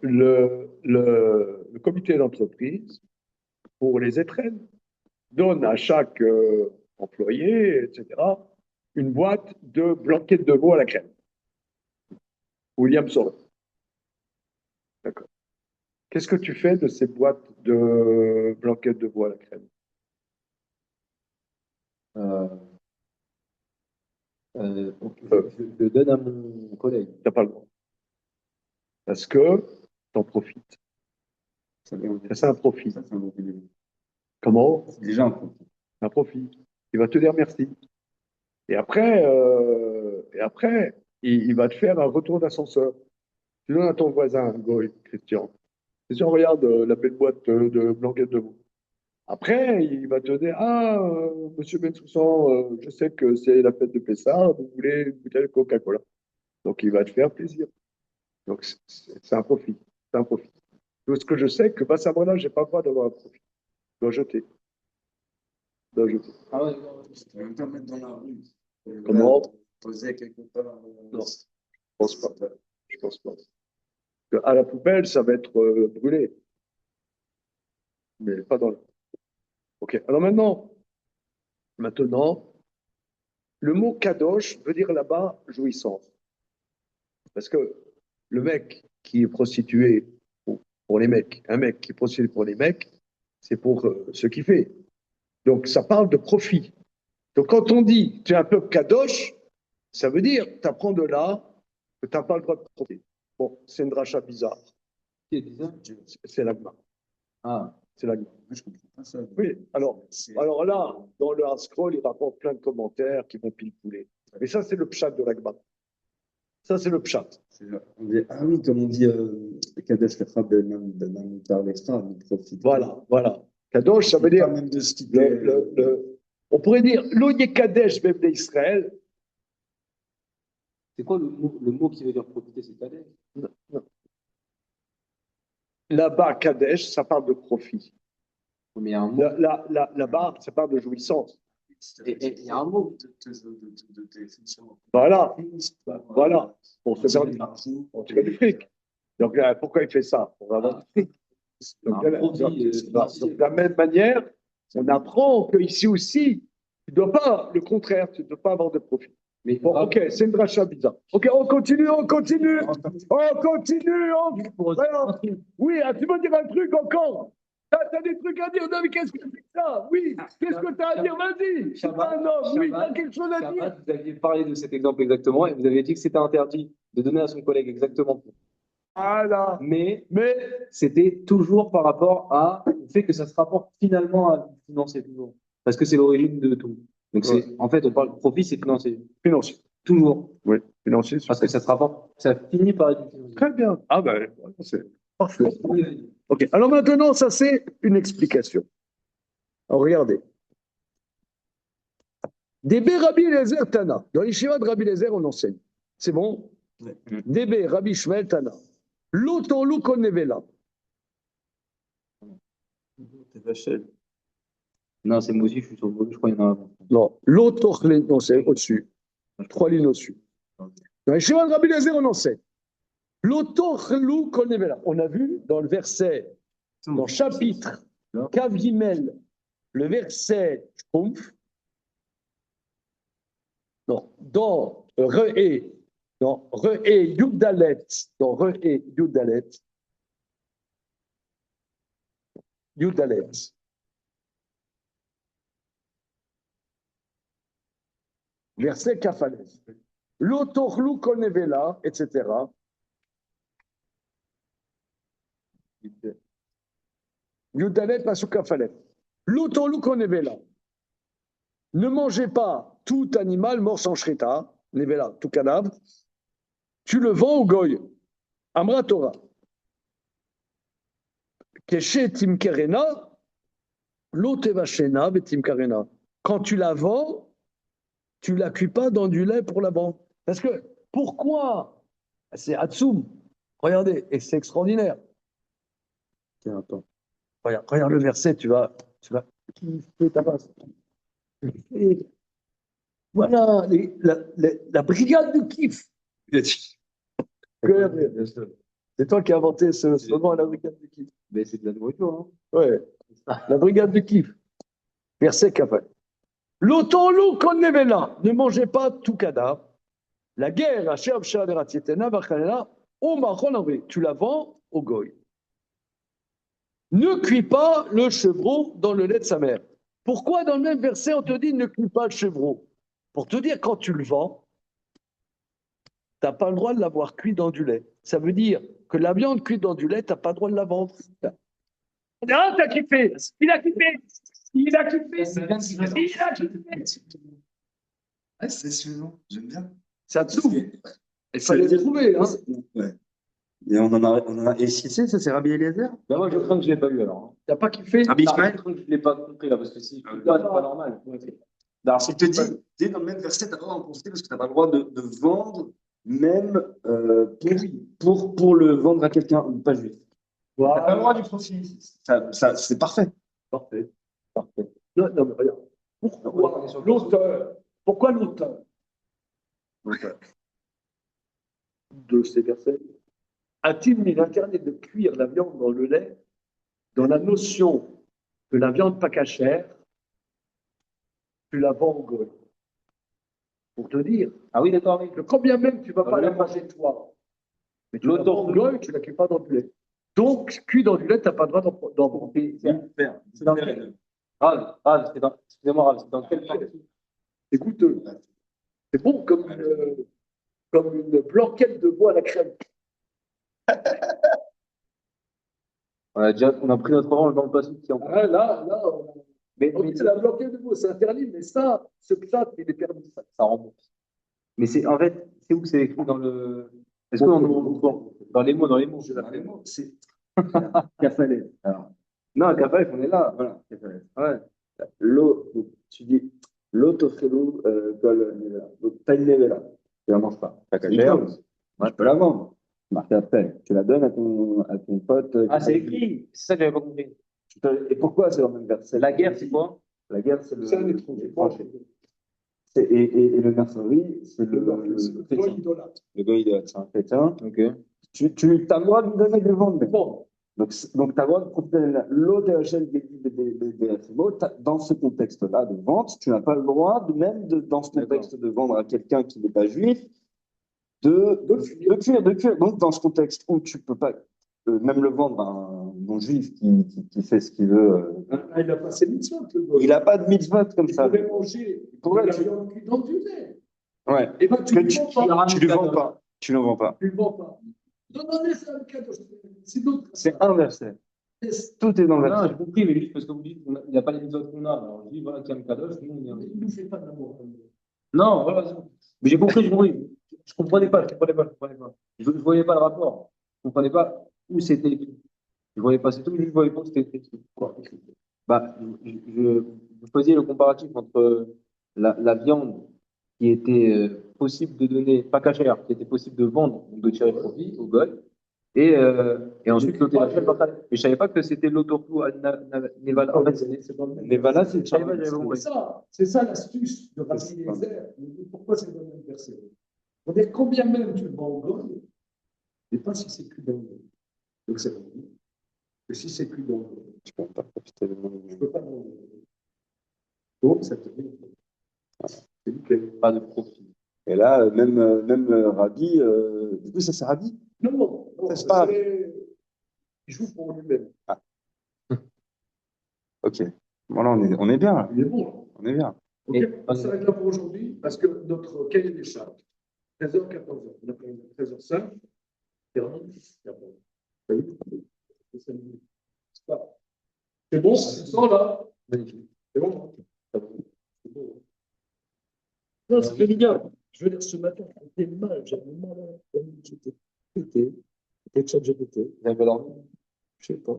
Speaker 1: le comité d'entreprise, pour les étrennes, donne à chaque employé, etc., une boîte de blanquettes de veau à la crème. William Sorin. D'accord. Qu'est-ce que tu fais de ces boîtes de blanquettes de veau à la crème?
Speaker 3: Je le donne à mon collègue.
Speaker 1: Tu n'as pas le droit. Parce que tu en profites. C'est un profit. Comment?
Speaker 2: C'est déjà un profit.
Speaker 1: Un profit. Il va te dire merci. Et après, il va te faire un retour d'ascenseur. Tu donnes à ton voisin, Goy, Christian. Christian, regarde la belle boîte de blanquettes de veau. Après, il va te dire, monsieur Bensoussan, je sais que c'est la fête de Pessah, vous voulez une bouteille de Coca-Cola. Donc, il va te faire plaisir. Donc, c'est un profit. C'est un profit. Tout ce que je sais, que Bassamana, je n'ai pas le droit d'avoir un profit. Je dois jeter. Je dois jeter.
Speaker 3: Ah ouais,
Speaker 2: Tu peux même pas mettre dans la rue.
Speaker 1: Comment?
Speaker 2: Poser quelque part.
Speaker 1: Non, je pense pas. Je pense pas. À la poubelle, ça va être brûlé. Mais pas dans la... Ok. Alors maintenant, le mot kadosh veut dire là-bas jouissance. Parce que le mec qui est prostitué pour les mecs, un mec qui est prostitué pour les mecs, c'est pour ce qu'il fait. Donc ça parle de profit. Donc quand on dit tu es un peuple kadosh, ça veut dire tu apprends de là que tu n'as pas le droit de profiter. Bon, c'est une dracha bizarre.
Speaker 3: Qui a dit ça?
Speaker 1: C'est l'agma.
Speaker 3: Ah,
Speaker 1: c'est l'agma.
Speaker 2: Je comprends pas ça.
Speaker 1: Oui, alors là, dans le hard scroll, il rapporte plein de commentaires qui vont pile pouler. Mais ça, c'est le pshat de l'agma. Ça, c'est le pshat.
Speaker 2: On dit, ah oui, comme on dit, Kadesh le frappe même par l'extra, il profite.
Speaker 1: Voilà. Kadosh, ça veut dire.
Speaker 2: Même de ce qui
Speaker 1: on pourrait dire l'O Kadesh Bebne Israël.
Speaker 3: c'est quoi le mot qui veut dire profiter? C'est Kadesh?
Speaker 1: Non. Là-bas, Kadesh, ça parle de profit.
Speaker 3: Mais il y a un mot.
Speaker 1: Là-bas, ça parle de jouissance.
Speaker 3: Et il y a un mot.
Speaker 1: Voilà. Voilà. Pour se faire du fric. Donc, pourquoi il fait ça? Pour avoir du fric. Donc, de la même manière, on apprend qu'ici aussi, tu ne dois pas, le contraire, tu ne dois pas avoir de profit.
Speaker 3: Mais
Speaker 1: Bon, ok, c'est une dracha bizarre. Ok, on continue. Voilà. Oui, tu veux dire un truc encore? T'as des trucs à dire, David, qu'est-ce que c'est ça? Oui, qu'est-ce que t'as à dire? Vas-y, c'est pas un homme, oui, t'as quelque chose à dire.
Speaker 3: Vous aviez parlé de cet exemple exactement et vous avez dit que c'était interdit de donner à son collègue exactement.
Speaker 1: Voilà.
Speaker 3: Mais
Speaker 1: Mais,
Speaker 3: c'était toujours par rapport au fait que ça se rapporte finalement à financer toujours. Parce que c'est l'origine de tout. Donc en fait, on parle de profit, c'est financier.
Speaker 1: financier.
Speaker 3: Toujours.
Speaker 1: Oui, financier.
Speaker 3: Parce que ça se rapporte, ça finit par être financier.
Speaker 1: Très bien. Ah ben, c'est parfait. Ok, alors maintenant, ça c'est une explication. Alors, regardez. Débé Rabbi Eliezer Tana. Dans l'Yeshiva de Rabbi Eliezer, on enseigne. C'est bon?
Speaker 2: Ouais.
Speaker 1: Débé Rabbi Shmuel Tana. L'otolu konevela.
Speaker 2: T'es vachel.
Speaker 3: Non, c'est moi aussi, je suis sur le volume, je crois qu'il y en a avant.
Speaker 1: Non, l'otochle, non, c'est au-dessus. 3 lignes au-dessus. Dans l'Yeshiva de Rabbi Eliezer, on enseigne. L'otolu konevela. On a vu dans le verset, dans le chapitre Kav Gimel, le verset Shrumpf, non, dans Re-E, dans Re-E Yudalet, dans Re-E Yudalet, Yudalet, verset Kafalef, L'otorlu konevela, etc. Yudalet pasuk Kafalef. L'otorlu konevela. Ne mangez pas tout animal mort sans shrita, nevela, tout cadavre. Tu le vends au goy. Amra Torah. Keshe timkerena, l'otevashena betimkarena. Quand tu la vends, tu ne la cuis pas dans du lait pour la vendre. Parce que, pourquoi? C'est Hatsum. Regardez, et c'est extraordinaire. Tiens, attends. Regarde le verset, tu vas kiffer ta base. Et voilà, la brigade du kiff. C'est toi qui as inventé ce slogan, la brigade du kiff.
Speaker 3: Mais c'est de la nourriture, hein.
Speaker 1: Ouais, la brigade du kiff. Verset Kafal. L'otolu konevela, ne mangez pas tout cadavre. La guerre, tu la vends au goy. Ne cuis pas le chevreau dans le lait de sa mère. Pourquoi dans le même verset on te dit ne cuis pas le chevreau? Pour te dire quand tu le vends, tu n'as pas le droit de l'avoir cuit dans du lait. Ça veut dire que la viande cuite dans du lait, tu n'as pas le droit de la vendre. Ah, t'as kiffé. Il a kiffé. Il a kiffé. Il a kiffé.
Speaker 2: Ouais, c'est suivant, j'aime bien.
Speaker 1: Ça te s'ouvre. Il fallait les trouver. Hein.
Speaker 2: Ouais. Et on en a. Et si ça c'est Rabbi Eliezer?
Speaker 3: Ben moi, je crains que je ne l'ai pas eu alors.
Speaker 1: T'as pas kiffé?
Speaker 2: Rabbi
Speaker 3: Je
Speaker 2: Ishmael?
Speaker 3: crains que je ne l'ai pas compris là, parce que si c'est pas normal.
Speaker 2: Alors, s'il te dit, dans le même verset, tu n'as pas le droit d'en profiter parce que tu n'as pas le droit de vendre, même pour le vendre à quelqu'un, pas juif. Tu n'as pas le droit du profit. C'est parfait.
Speaker 1: Parfait. Parfait. Non, mais regarde. Pourquoi l'auteur de ces versets a-t-il mis l'interdit de cuire la viande dans le lait dans la notion que la viande pas cachère, tu la vends au goy? Pour te dire
Speaker 3: Ah oui, d'accord, oui.
Speaker 1: que quand bien même tu ne vas pas la manger toi, mais tu la vends au goy, tu ne la cuis pas dans du lait. Donc, cuit dans du lait, tu n'as pas le droit d'en vendre.
Speaker 3: C'est dans quel... excusez-moi, Rav, c'est dans quel partie?
Speaker 1: C'est goûteux. C'est bon comme une blanquette de bois à la crème.
Speaker 3: On a pris notre revanche dans le passé.
Speaker 1: Ah, là,
Speaker 3: Mais
Speaker 1: c'est la blanquette de bois, c'est interdit, mais ça, ce plat, il est permis.
Speaker 3: ça rembourse. Mais c'est en fait, c'est où que c'est écrit dans le. Est-ce qu'on dans les mots,
Speaker 2: Dans les mots, c'est
Speaker 3: Kafalef. Alors. Non, Kafalef, on est là. Voilà. Kafalef. Ouais.
Speaker 2: Tu dis l'autofelou kol nevela. Donc, t'as une nevela. Tu la manges pas.
Speaker 3: T'as qu'à faire.
Speaker 2: Moi, je peux la vendre. marqué après. Tu la donnes à ton pote.
Speaker 3: Ah, c'est écrit. C'est ça que j'avais pas compris.
Speaker 2: Et pourquoi c'est dans le même verset?
Speaker 3: La guerre, c'est quoi?
Speaker 2: La guerre, c'est le.
Speaker 1: C'est un étranger.
Speaker 2: Et le mercenaire, c'est le chrétien.
Speaker 1: idolâtre.
Speaker 2: Le gars, c'est un chrétien.
Speaker 3: Ok.
Speaker 2: Tu as le droit de lui donner des ventes.
Speaker 1: Bon,
Speaker 2: Donc, tu as le droit de profiter de l'eau de la chaîne dans ce contexte-là de vente. Tu n'as pas le droit, dans ce contexte de vendre à quelqu'un qui n'est pas juif, de cuire. Donc, dans ce contexte où tu peux pas même le vendre à un non-juif qui fait ce qu'il veut,
Speaker 1: il n'a pas ses mitzvot, le gars.
Speaker 2: il n'a pas de mitzvot comme
Speaker 1: Il
Speaker 2: ça.
Speaker 1: pourrait manger de la viande cuite dans du lait.
Speaker 2: Ouais.
Speaker 1: Et ben, tu
Speaker 2: Que
Speaker 1: ne le vends pas.
Speaker 2: tu le vends pas. Tu le vends pas.
Speaker 1: Tu ne le vends pas. Non, non, mais c'est un cadeau. C'est d'autres.
Speaker 2: C'est un verset. Tout est dans le
Speaker 3: Non,
Speaker 2: verset.
Speaker 3: j'ai compris, mais juste parce que vous dites qu'il n'y a pas les méthodes qu'on a. Alors, je dis, voilà, qu'il y a un kadosh, nous, on est.
Speaker 1: Il ne nous fait pas d'amour.
Speaker 3: Non, voilà. Mais j'ai compris, j'ai compris. Je comprenais pas. Je voyais pas le rapport. Je comprenais pas où c'était écrit. Je voyais pas, c'est tout, je voyais pas où c'était écrit. Quoi. Bah, vous faisiez le comparatif entre la viande qui était possible de donner, pas cachère, qui était possible de vendre, donc de tirer profit au goy, et ensuite l'autorisation partagée. Mais je savais pas que c'était l'autorclou à Nevala. En fait,
Speaker 1: C'est dans le même.
Speaker 2: Nevala, c'est
Speaker 3: je savais pas, j'avais compris.
Speaker 1: C'est ça l'astuce de Rabbi Eliezer. Pourquoi c'est dans le même verset? C'est-à-dire, combien même tu le vends au goy, mais pas si c'est plus dans le goy. Donc, c'est vrai. Que si c'est plus dans le goy,
Speaker 2: tu peux pas profiter de mon.
Speaker 1: je ne peux pas vendre. Donc, ça te dit. C'est nickel.
Speaker 3: Pas de profit.
Speaker 2: Et là, même Rabbi, du coup, ça c'est Rabbi?
Speaker 1: Non, non,
Speaker 2: Ça, c'est pas.
Speaker 1: Il joue pour lui-même.
Speaker 2: Ah. Ok. Voilà, on est bien là.
Speaker 1: Il est bon.
Speaker 2: On est bien.
Speaker 1: Ok, on s'arrête là pour aujourd'hui parce que notre cahier des charges, 13h, 14h. On a quand même 13h05. C'est bon, ça sent là. C'est bon. C'est bon. Non, c'est bien. Je veux dire, ce matin, j'étais mal, j'avais mal à la tête, j'étais pété. Peut-être que j'ai pété.
Speaker 3: J'avais dormi.
Speaker 1: Je sais pas.